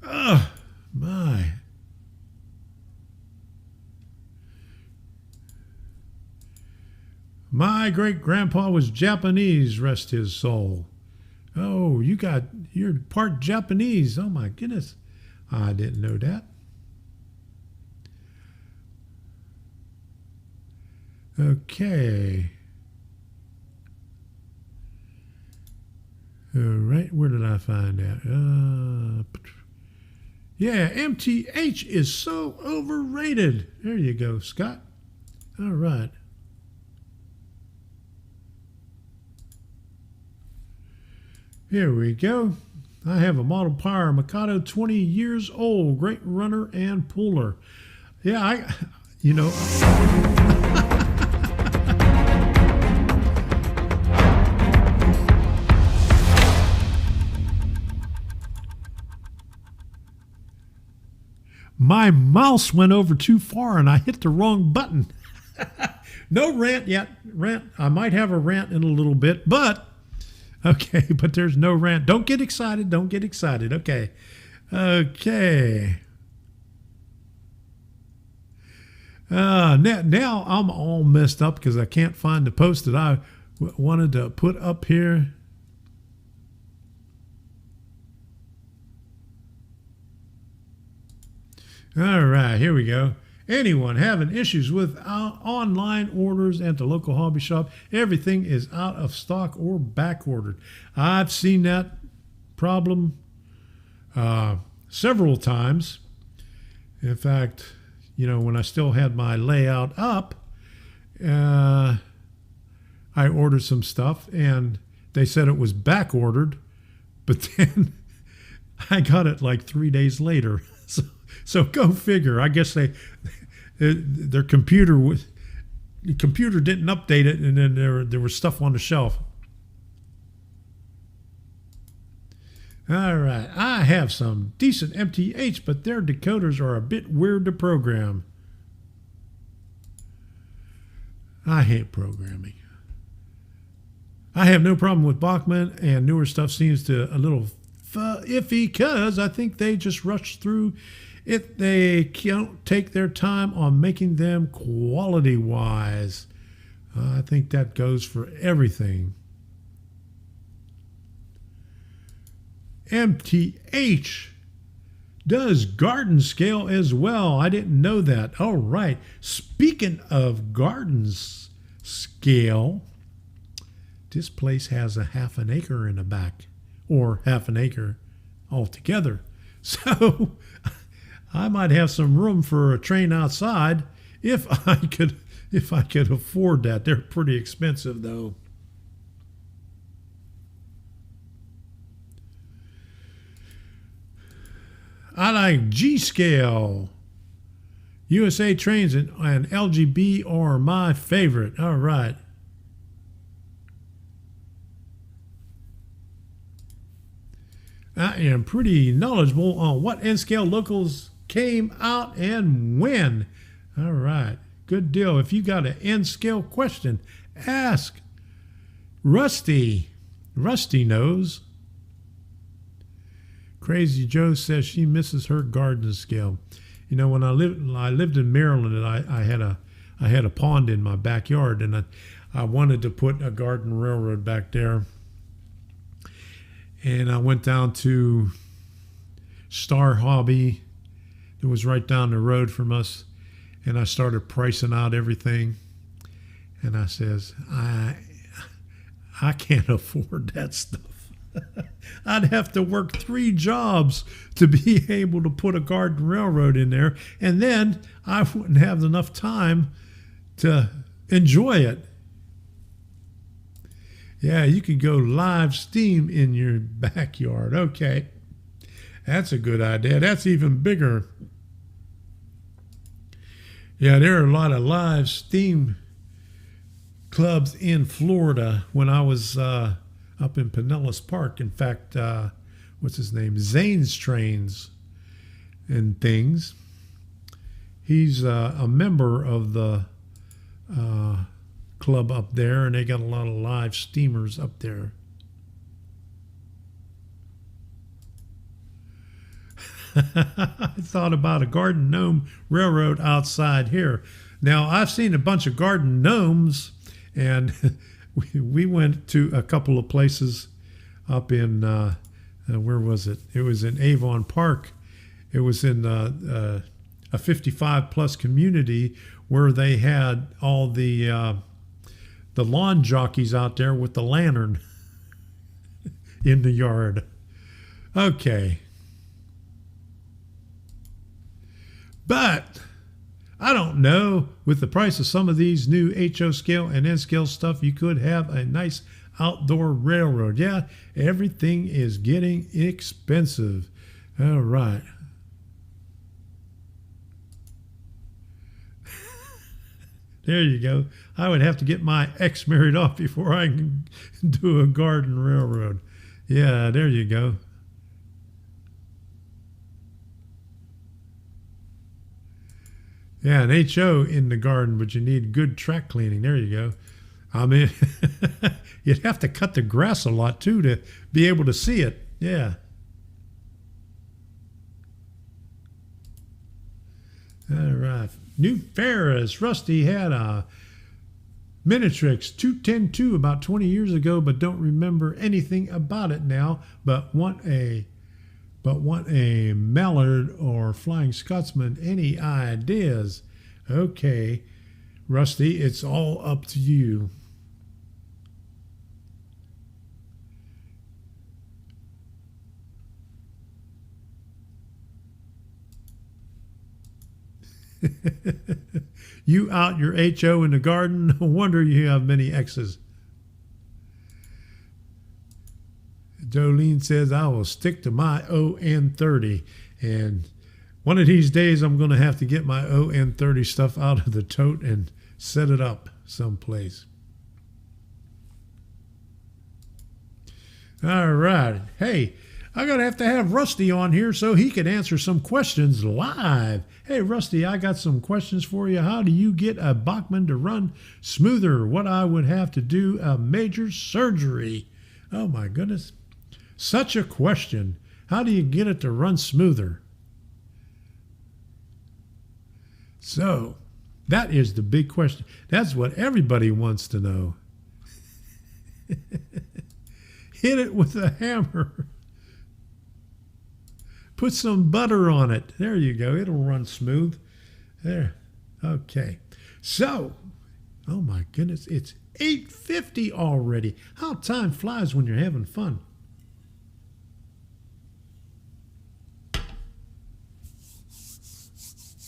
A: My. My great-grandpa was Japanese, rest his soul. Oh, you're part Japanese. Oh, my goodness. I didn't know that. Okay. All right, where did I find that? Yeah, MTH is so overrated. There you go, Scott. All right. Here we go. I have a Model Power Mikado 20 years old, great runner and puller. Yeah, my mouse went over too far and I hit the wrong button. No rant yet. I might have a rant in a little bit, but okay, but there's no rant. Don't get excited. Okay. Now I'm all messed up because I can't find the post that I wanted to put up here. All right, here we go. Anyone having issues with online orders at the local hobby shop? Everything is out of stock or back ordered. I've seen that problem several times. In fact, when I still had my layout up, I ordered some stuff and they said it was back ordered, but then I got it like 3 days later. So go figure. I guess their computer didn't update it, and then there was stuff on the shelf. All right, I have some decent MTH, but their decoders are a bit weird to program. I hate programming. I have no problem with Bachmann, and newer stuff seems to a little iffy because I think they just rush through it. They can't take their time on making them quality-wise. I think that goes for everything. MTH does garden scale as well. I didn't know that. All right. Speaking of gardens scale, this place has a half an acre in the back, or half an acre altogether. So I might have some room for a train outside if I could afford that. They're pretty expensive though. I like G-Scale. USA Trains and LGB are my favorite. All right. I am pretty knowledgeable on what N-Scale locals came out and when. All right. Good deal. If you got an N-Scale question, ask Rusty. Rusty knows. Crazy Joe says she misses her garden scale. When I lived in Maryland, and I had a pond in my backyard, and I wanted to put a garden railroad back there. And I went down to Star Hobby. It was right down the road from us, and I started pricing out everything. And I says, I can't afford that stuff. I'd have to work 3 jobs to be able to put a garden railroad in there, and then I wouldn't have enough time to enjoy it. Yeah, you could go live steam in your backyard. Okay, that's a good idea. That's even bigger. Yeah, there are a lot of live steam clubs in Florida when I was up in Pinellas Park. In fact, what's his name? Zane's Trains and Things. He's a member of the club up there, and they got a lot of live steamers up there. I thought about a garden gnome railroad outside here. Now, I've seen a bunch of garden gnomes, and we went to a couple of places up in, where was it? It was in Avon Park. It was in a 55-plus community where they had all the lawn jockeys out there with the lantern in the yard. Okay. But I don't know, with the price of some of these new HO scale and N scale stuff, you could have a nice outdoor railroad. Yeah, everything is getting expensive. All right. There you go. I would have to get my ex married off before I can do a garden railroad. Yeah, there you go. Yeah, an HO in the garden, but you need good track cleaning. There you go. I mean, you'd have to cut the grass a lot, too, to be able to see it. Yeah. All right. New Ferris. Rusty had a Minitrix 210-2 about 20 years ago, but don't remember anything about it now, but want a Mallard or Flying Scotsman. Any ideas? Okay, Rusty, it's all up to you. You out your HO in the garden? No wonder you have many X's. Jolene says, I will stick to my ON30. And one of these days, I'm going to have to get my ON30 stuff out of the tote and set it up someplace. All right. Hey, I'm going to have Rusty on here so he can answer some questions live. Hey, Rusty, I got some questions for you. How do you get a Bachmann to run smoother? What I would have to do a major surgery. Oh, my goodness. Such a question. How do you get it to run smoother? So, that is the big question. That's what everybody wants to know. Hit it with a hammer. Put some butter on it. There you go. It'll run smooth. There. Okay. So, oh my goodness, it's 8:50 already. How time flies when you're having fun.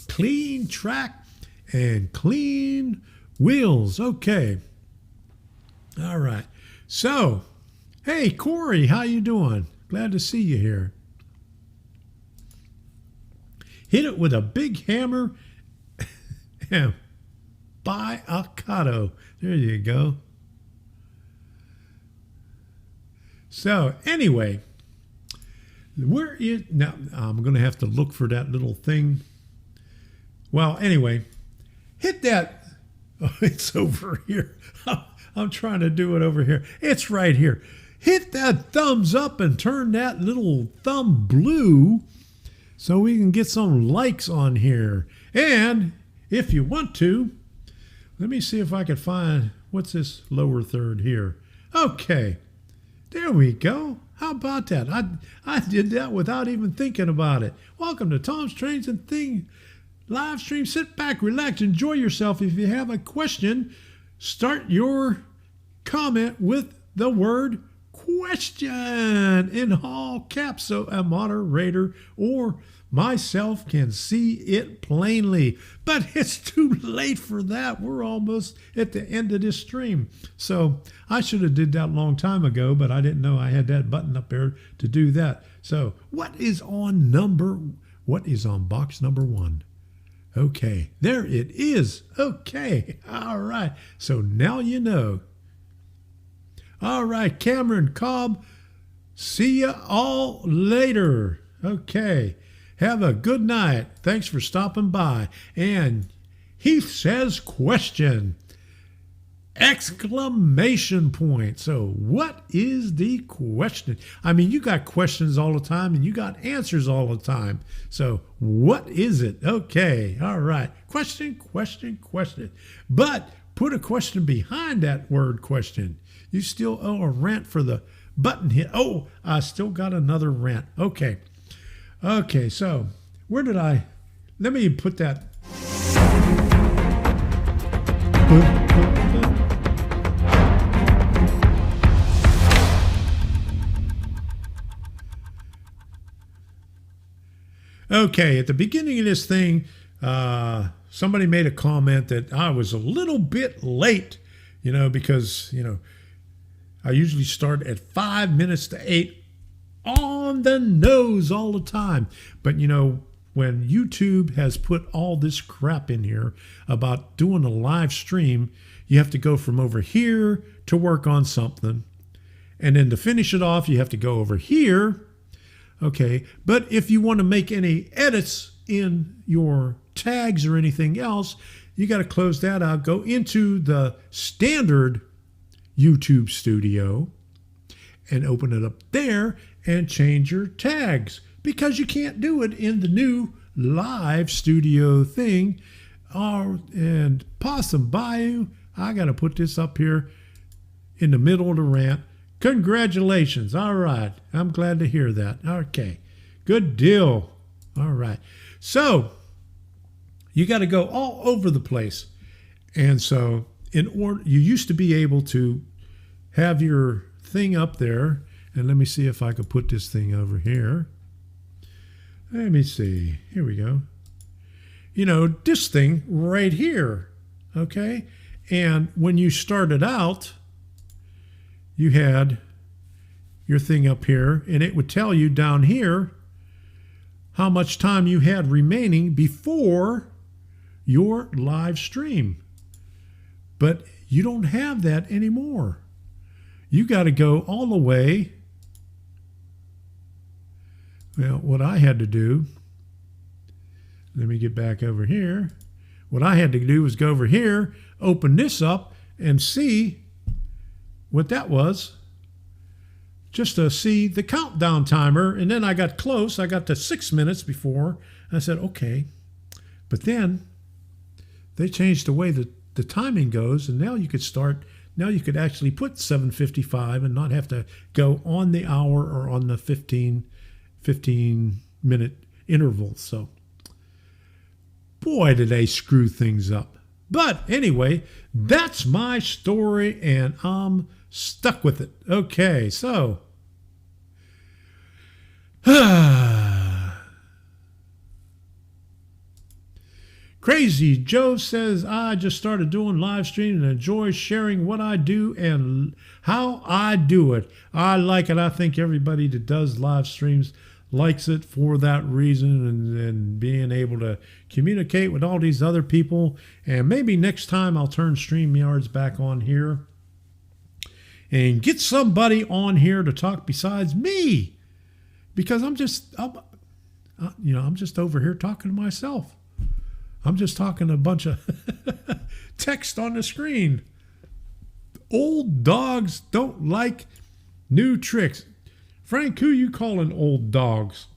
A: Clean track and clean wheels. Okay. All right. So, hey, Corey, how you doing? Glad to see you here. Hit it with a big hammer and by avocado. There you go. So, anyway, where is... Now, I'm going to have to look for that little thing. Well, anyway, hit that... Oh, it's over here. I'm trying to do it over here. It's right here. Hit that thumbs up and turn that little thumb blue so we can get some likes on here. And if you want to, let me see if I can find, what's this lower third here? Okay, there we go. How about that? I did that without even thinking about it. Welcome to Tom's Trains and Things live stream. Sit back, relax, enjoy yourself. If you have a question, start your comment with the word question in all caps so a moderator or myself can see it plainly. But it's too late for that. We're almost at the end of this stream. So I should have did that a long time ago, but I didn't know I had that button up there to do that. So what is on box number 1? Okay, there it is. Okay, all right. So now you know. All right, Cameron Cobb, see ya all later. Okay, have a good night. Thanks for stopping by. And Heath says question! Exclamation point. So what is the question? I mean, you got questions all the time and you got answers all the time. So what is it? Okay. All right. Question. But put a question behind that word question. You still owe a rant for the button hit. Oh, I still got another rant. Okay. Okay. So let me put that. Okay, at the beginning of this thing, somebody made a comment that I was a little bit late, because, I usually start at 5 minutes to 8 on the nose all the time. But, when YouTube has put all this crap in here about doing a live stream, you have to go from over here to work on something. And then to finish it off, you have to go over here. Okay, but if you want to make any edits in your tags or anything else, you got to close that out. Go into the standard YouTube Studio and open it up there and change your tags, because you can't do it in the new live studio thing. And Possum Bayou, I got to put this up here in the middle of the rant. Congratulations. All right. I'm glad to hear that. Okay. Good deal. All right. So you got to go all over the place. And so you used to be able to have your thing up there. And let me see if I could put this thing over here. Let me see. Here we go. This thing right here. Okay. And when you started out, you had your thing up here, and it would tell you down here how much time you had remaining before your live stream. But you don't have that anymore. You got to go all the way. Well, what I had to do, let me get back over here. What I had to do was go over here, open this up, and see what that was, just to see the countdown timer. And then I got close. I got to 6 minutes before. And I said, okay. But then they changed the way that the timing goes. And now you could actually put 7:55 and not have to go on the hour or on the 15 minute interval. So, boy, did they screw things up. But anyway, that's my story, and I'm stuck with it. Okay, so Crazy Joe says, I just started doing live stream and enjoy sharing what I do and how I do it. I like it. I think everybody that does live streams likes it for that reason, and being able to communicate with all these other people. And maybe next time I'll turn StreamYards back on here and get somebody on here to talk besides me, because I'm just over here talking to myself. I'm just talking a bunch of text on the screen. Old dogs don't like new tricks. Frank, who you calling old dogs?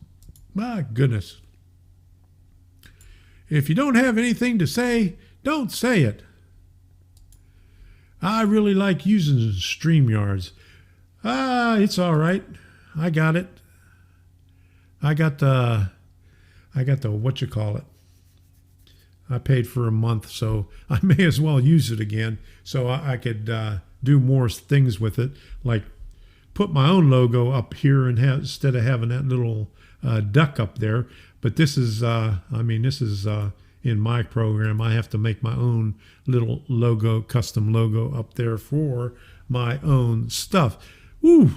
A: My goodness. If you don't have anything to say, don't say it. I really like using StreamYards. It's all right. I got it. I got the what you call it. I paid for a month, so I may as well use it again so I could do more things with it, like put my own logo up here and instead of having that little duck up there. But this is, this is in my program. I have to make my own little logo, custom logo up there for my own stuff. Ooh,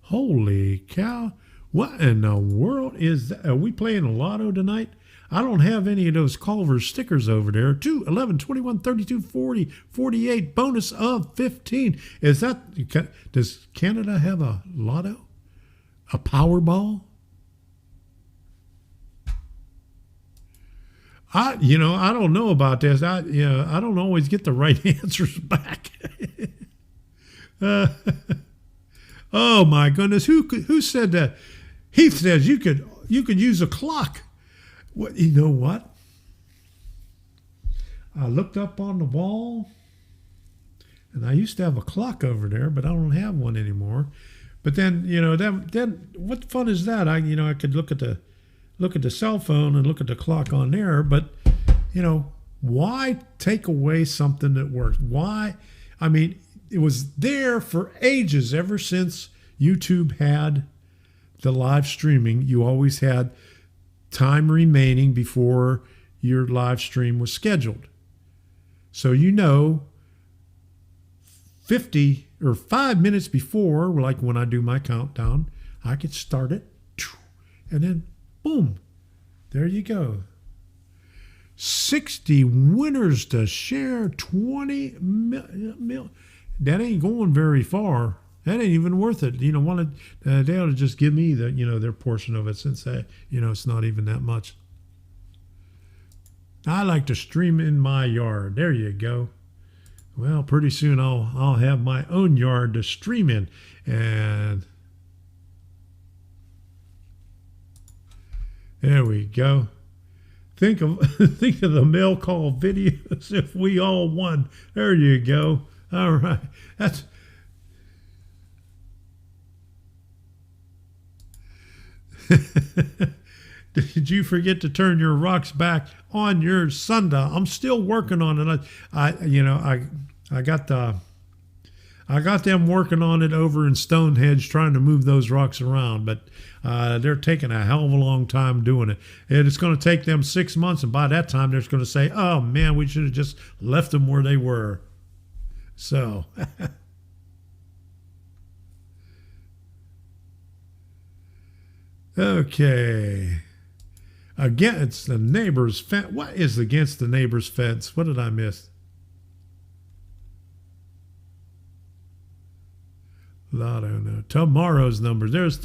A: holy cow. What in the world is that? Are we playing a lotto tonight? I don't have any of those Culver stickers over there. 2, 11, 21, 32, 40, 48, bonus of 15. Is that, does Canada have a lotto? A Powerball? I don't know about this. I don't always get the right answers back. Oh my goodness. Who said that? Heath says you could use a clock. What, you know what? I looked up on the wall, and I used to have a clock over there, but I don't have one anymore. But then, then what fun is that? I could look at the cell phone and look at the clock on there, but why take away something that works? Why? I mean, it was there for ages, ever since YouTube had the live streaming. You always had time remaining before your live stream was scheduled. So 50 or 5 minutes before, like when I do my countdown, I could start it, and then boom, there you go. 60 winners to share, 20 mil. That ain't going very far. That ain't even worth it. They ought to just give me their portion of it, since it's not even that much. I like to stream in my yard. There you go. Well, pretty soon I'll have my own yard to stream in, and there we go. Think of the mail call videos if we all won. There you go. All right, that's. Did you forget to turn your rocks back on your sundial? I'm still working on it. I got them working on it over in Stonehenge, trying to move those rocks around, but they're taking a hell of a long time doing it. And it's going to take them 6 months, and by that time they're going to say, "Oh man, we should have just left them where they were." So. Okay. Against the neighbor's fence. What is against the neighbor's fence? What did I miss? I don't know. Tomorrow's numbers. There's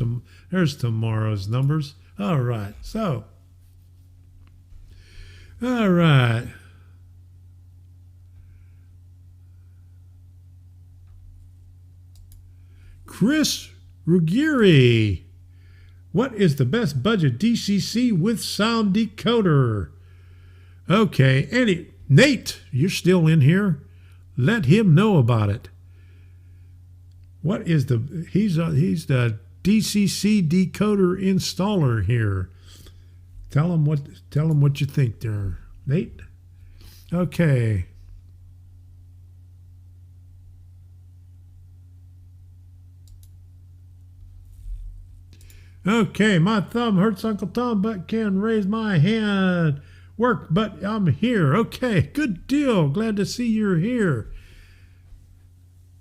A: tomorrow's numbers. All right. So. All right. Chris Ruggieri. What is the best budget DCC with sound decoder? Okay, Nate, you're still in here. Let him know about it. What is he's the DCC decoder installer here. Tell him what you think there, Nate. Okay. Okay, my thumb hurts Uncle Tom, but can raise my hand. Work, but I'm here. Okay, good deal. Glad to see you're here.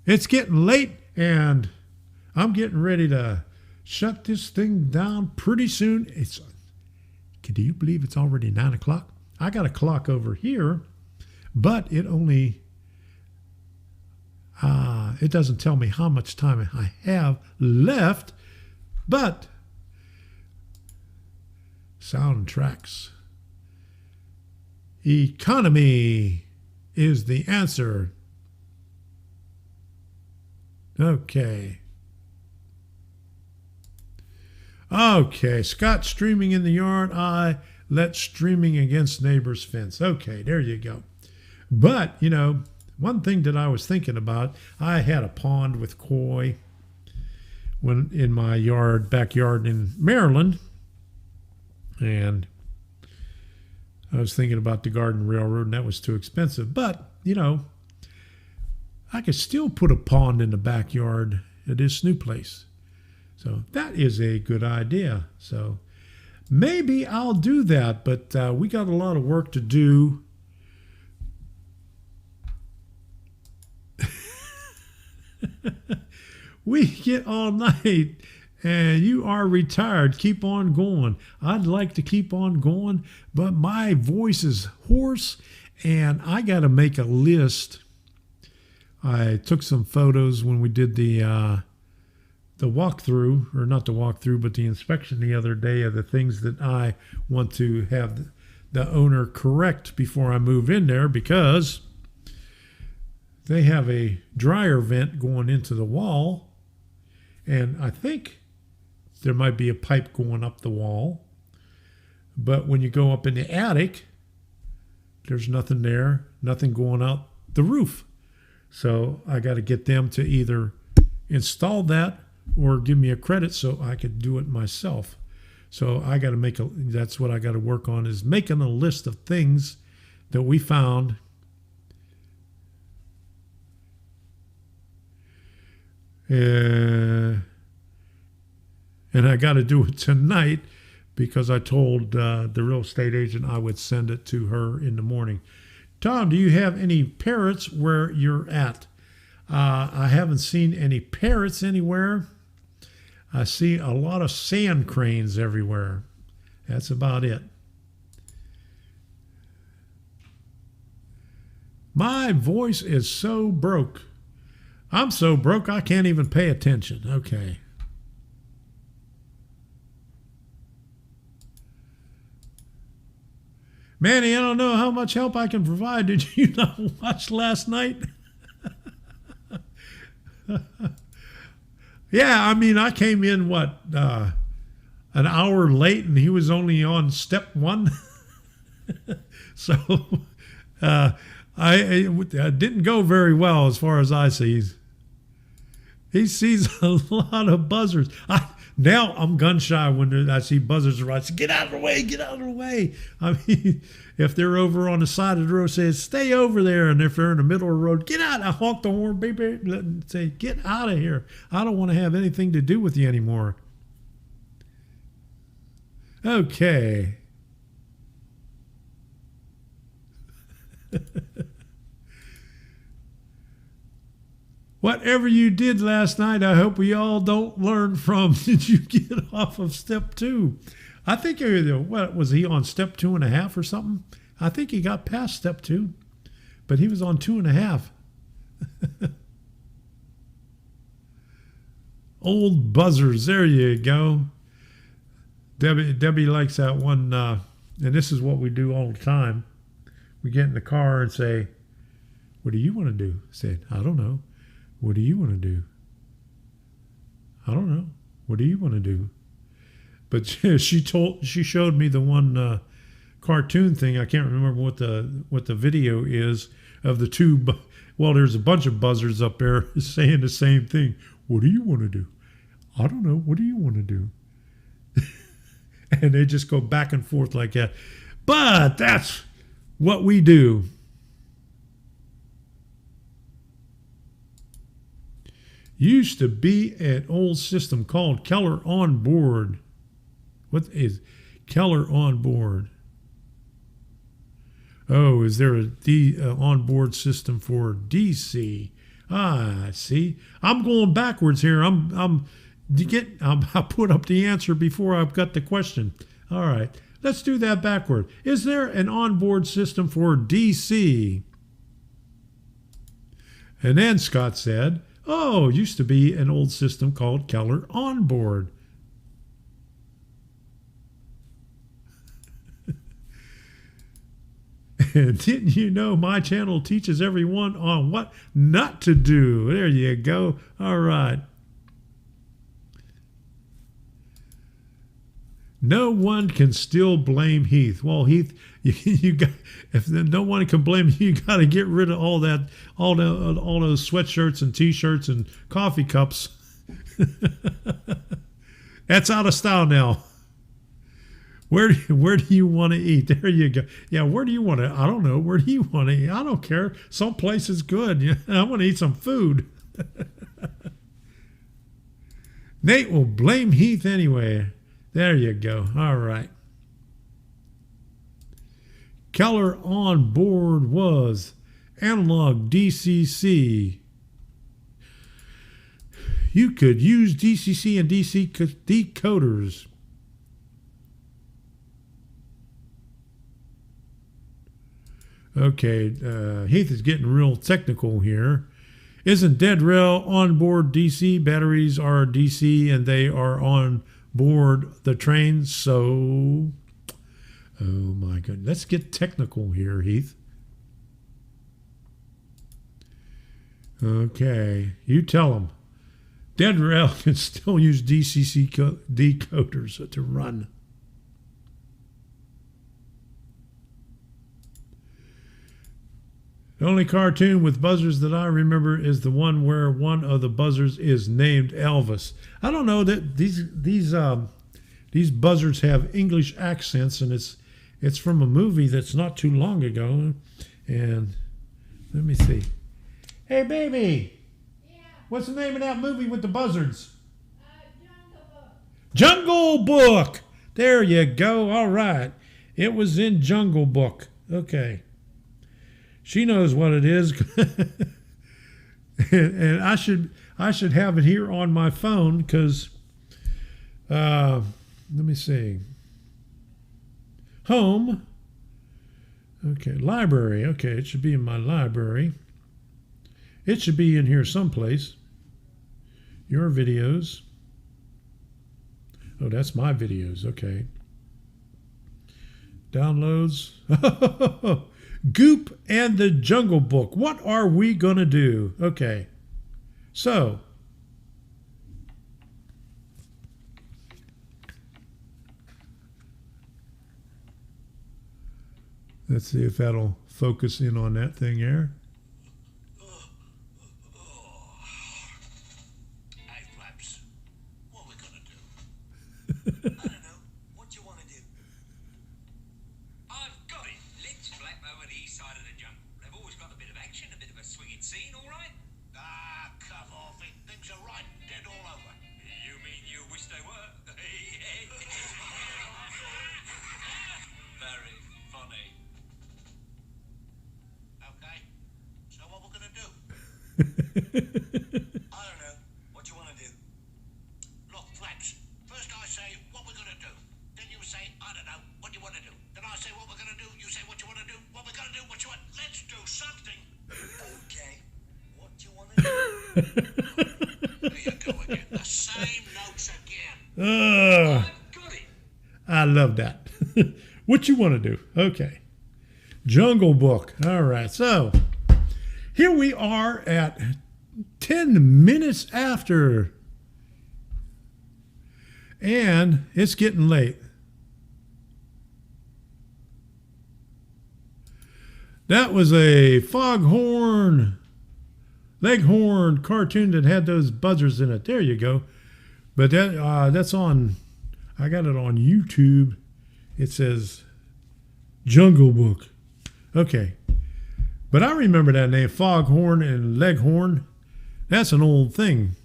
A: It's getting late, and I'm getting ready to shut this thing down pretty soon. Do you believe it's already 9 o'clock? I got a clock over here, but it only, it doesn't tell me how much time I have left, but soundtracks. Economy is the answer. Okay. Okay, Scott streaming in the yard. I let streaming against neighbor's fence. Okay, there you go. But, one thing that I was thinking about, I had a pond with koi when in my backyard in Maryland. And I was thinking about the Garden Railroad, and that was too expensive. But, I could still put a pond in the backyard at this new place. So that is a good idea. So maybe I'll do that, but we got a lot of work to do. We get all night, and you are retired. Keep on going. I'd like to keep on going, but my voice is hoarse, and I got to make a list. I took some photos when we did the walkthrough, or not the walkthrough, but the inspection the other day of the things that I want to have the owner correct before I move in there, because they have a dryer vent going into the wall, and I think there might be a pipe going up the wall. But when you go up in the attic, there's nothing there, nothing going out the roof. So I got to get them to either install that or give me a credit so I could do it myself. So I got to that's what I got to work on, is making a list of things that we found. And I got to do it tonight, because I told the real estate agent I would send it to her in the morning. Tom, do you have any parrots where you're at? I haven't seen any parrots anywhere. I see a lot of sand cranes everywhere. That's about it. My voice is so broke. I'm so broke I can't even pay attention. Okay. Manny, I don't know how much help I can provide. Did you not watch last night? Yeah, I mean, I came in, an hour late, and he was only on step 1. So I didn't go very well as far as I see. He sees a lot of buzzards. Now I'm gun shy when I see buzzards around. I say, get out of the way, get out of the way. I mean, if they're over on the side of the road, say, stay over there. And if they're in the middle of the road, get out. I honk the horn, baby, and say, get out of here. I don't want to have anything to do with you anymore. Okay. Whatever you did last night, I hope we all don't learn from. Did you get off of step 2? I think, what was he on, step 2.5 or something? I think he got past step 2, but he was on 2.5. Old buzzers, there you go. Debbie likes that one, and this is what we do all the time. We get in the car and say, what do you want to do? I said, I don't know. What do you want to do? I don't know. What do you want to do? But she showed me the one cartoon thing. I can't remember what the video is of the two. Well, there's a bunch of buzzards up there saying the same thing. What do you want to do? I don't know. What do you want to do? And they just go back and forth like that. But that's what we do. Used to be an old system called Keller On Board. What is Keller On Board? Oh, is there a onboard system for DC? Ah, see, I'm going backwards here. I put up the answer before I've got the question. All right, let's do that backward. Is there an onboard system for DC? And then Scott said, oh, used to be an old system called Keller Onboard. And didn't you know my channel teaches everyone on what not to do? There you go. All right. No one can still blame Heath. Well, Heath, you got, if no one can blame you, you got to get rid of all those sweatshirts and T-shirts and coffee cups. That's out of style now. Where do you want to eat? There you go. Yeah, where do you want to? I don't know. Where do you want to eat? I don't care. Some place is good. Yeah, I want to eat some food. Nate will blame Heath anyway. There you go. All right. Color on board was analog DCC. You could use DCC and DC decoders. Okay, Heath is getting real technical here. Isn't dead rail onboard DC? Batteries are DC and they are on board the train. So, oh my goodness. Let's get technical here, Heath. Okay, you tell them. Dead rail can still use DCC decoders to run. The only cartoon with buzzers that I remember is the one where one of the buzzers is named Elvis. I don't know that these buzzards have English accents, and it's from a movie that's not too long ago. And let me see. Hey, baby.
C: Yeah.
A: What's the name of that movie with the buzzards?
C: Jungle Book.
A: Jungle Book. There you go. All right. It was in Jungle Book. Okay. She knows what it is. And I should have it here on my phone because let me see. Home. Okay, library. Okay, it should be in my library. It should be in here someplace. Your videos. Oh, that's my videos. Okay. Downloads. Goop and the Jungle Book. What are we going to do? Okay. So. Let's see if that'll focus in on that thing there.
D: Hey, Flaps. What are we going to do? I don't know. What do you want to do?
E: I've got it. Let's flap over the east side of the jungle. They've always got a bit of action, a bit of a swinging scene, all right?
D: Ah, come off it. Things are right dead all over.
E: You mean you wish they were? Very funny.
D: Okay. So what we're going to do? I don't know. What do you want to do? Look, Flaps. First I say what we're going to do. Then you say, I don't know. What do you want to do? Then I say what we're going to do. You say what you want to do. What we're going to do. What you want. Let's do something. Okay. What do you want to do? There you go again. The same notes again.
A: Oh,
E: I've got it.
A: I love that. What you want to do? Okay. Jungle Book. All right. So here we are at 10 minutes after. And it's getting late. That was a foghorn, leghorn cartoon that had those buzzers in it. There you go. But that's on, I got it on YouTube. It says Jungle Book. Okay. But I remember that name, Foghorn and Leghorn. That's an old thing.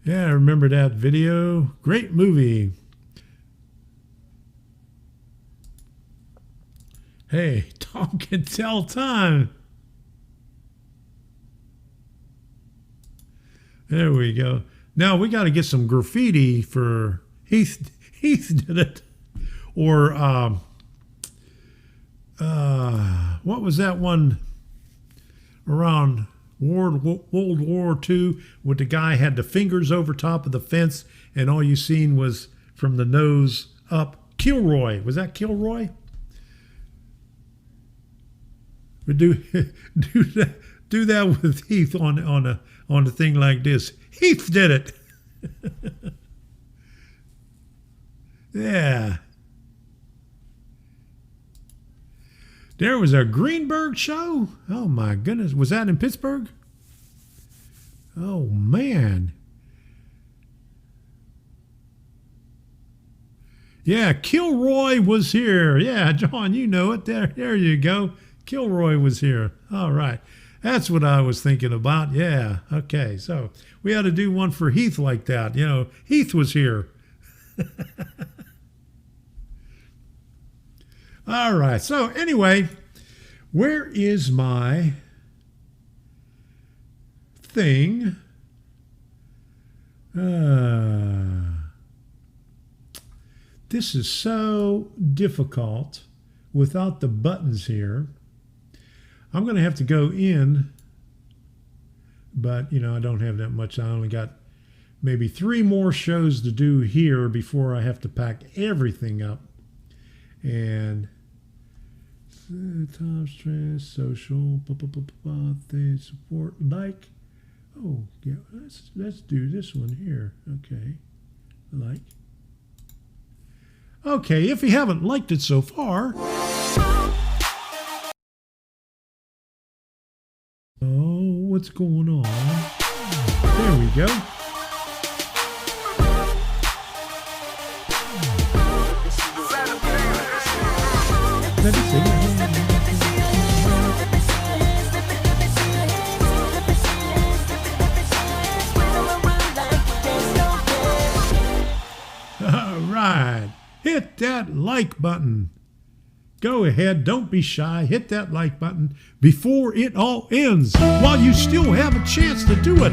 A: Yeah, I remember that video. Great movie. Hey, Tom can tell time. There we go. Now we got to get some graffiti for Heath. Heath did it. Or what was that one around World War II with the guy had the fingers over top of the fence and all you seen was from the nose up? Kilroy. Was that Kilroy? But do that with Heath on a thing like this. Heath did it. Yeah. There was a Greenberg show. Oh my goodness. Was that in Pittsburgh? Oh man. Yeah, Kilroy was here. Yeah, John, you know it. There you go. Kilroy was here. All right. That's what I was thinking about. Yeah. Okay. So we ought to do one for Heath like that. You know, Heath was here. All right. So anyway, where is my thing? This is so difficult without the buttons here. I'm going to have to go in, but, you know, I don't have that much. I only got maybe 3 more shows to do here before I have to pack everything up. And Tom Stress, social, things, support, like. Oh, yeah, let's do this one here. Okay, like. Okay, if you haven't liked it so far. Oh, what's going on? There we go. Let me sing it. All right. Hit that like button. Go ahead, don't be shy. Hit that like button before it all ends while you still have a chance to do it.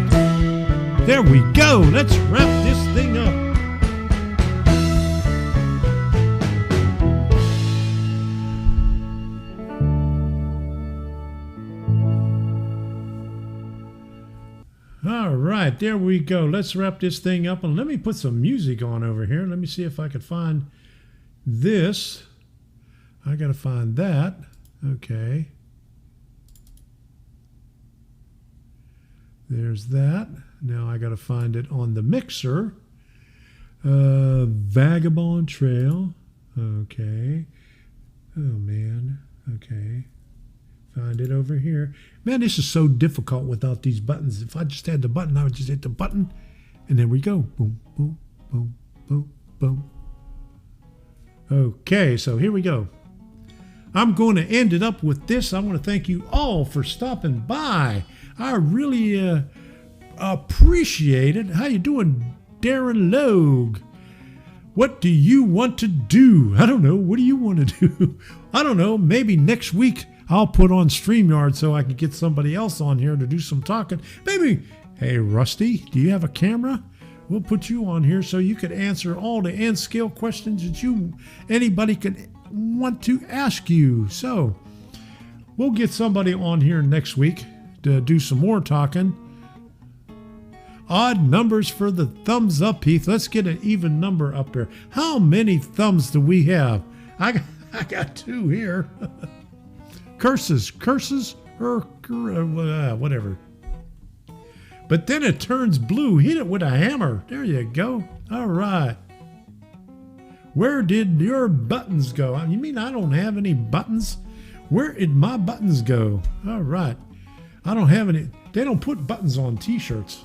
A: There we go. Let's wrap this thing up. All right, there we go. Let's wrap this thing up, and let me put some music on over here. Let me see if I can find this. I got to find that. Okay. There's that. Now I got to find it on the mixer. Vagabond Trail. Okay. Oh, man. Okay. Find it over here. Man, this is so difficult without these buttons. If I just had the button, I would just hit the button, and there we go. Boom, boom, boom, boom, boom. Okay, so here we go. I'm going to end it up with this. I want to thank you all for stopping by. I really appreciate it. How you doing, Darren Logue? What do you want to do? I don't know. What do you want to do? I don't know. Maybe next week I'll put on StreamYard so I can get somebody else on here to do some talking. Maybe, hey, Rusty, do you have a camera? We'll put you on here so you could answer all the N-scale questions that anybody could want to ask you. So we'll get somebody on here next week to do some more talking. Odd numbers for the thumbs up, Heath. Let's get an even number up there. How many thumbs do we have? I got 2 here. curses, or whatever. But then it turns blue. Hit it with a hammer. There you go. All right. Where did your buttons go? You mean I don't have any buttons? Where did my buttons go? All right. I don't have any. They don't put buttons on T-shirts.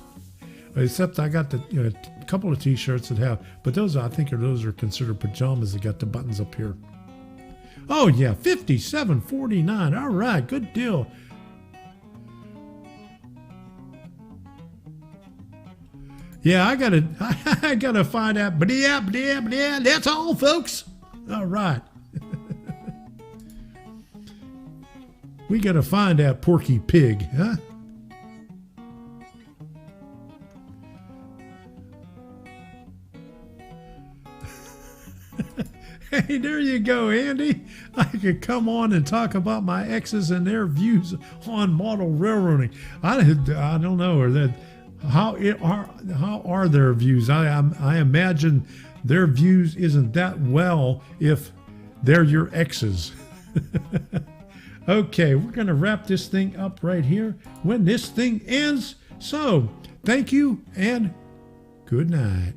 A: Except I got a couple of T-shirts that have. But those, I think, those are considered pajamas that got the buttons up here. Oh, yeah. 57.49. All right. Good deal. Yeah, I gotta find out. Blah. That's all, folks. All right. We gotta find that Porky Pig, huh? Hey, there you go, Andy. I could come on and talk about my exes and their views on model railroading. I don't know, or that. How are their views? I imagine their views isn't that well if they're your exes. Okay, we're going to wrap this thing up right here when this thing ends. So, thank you and good night.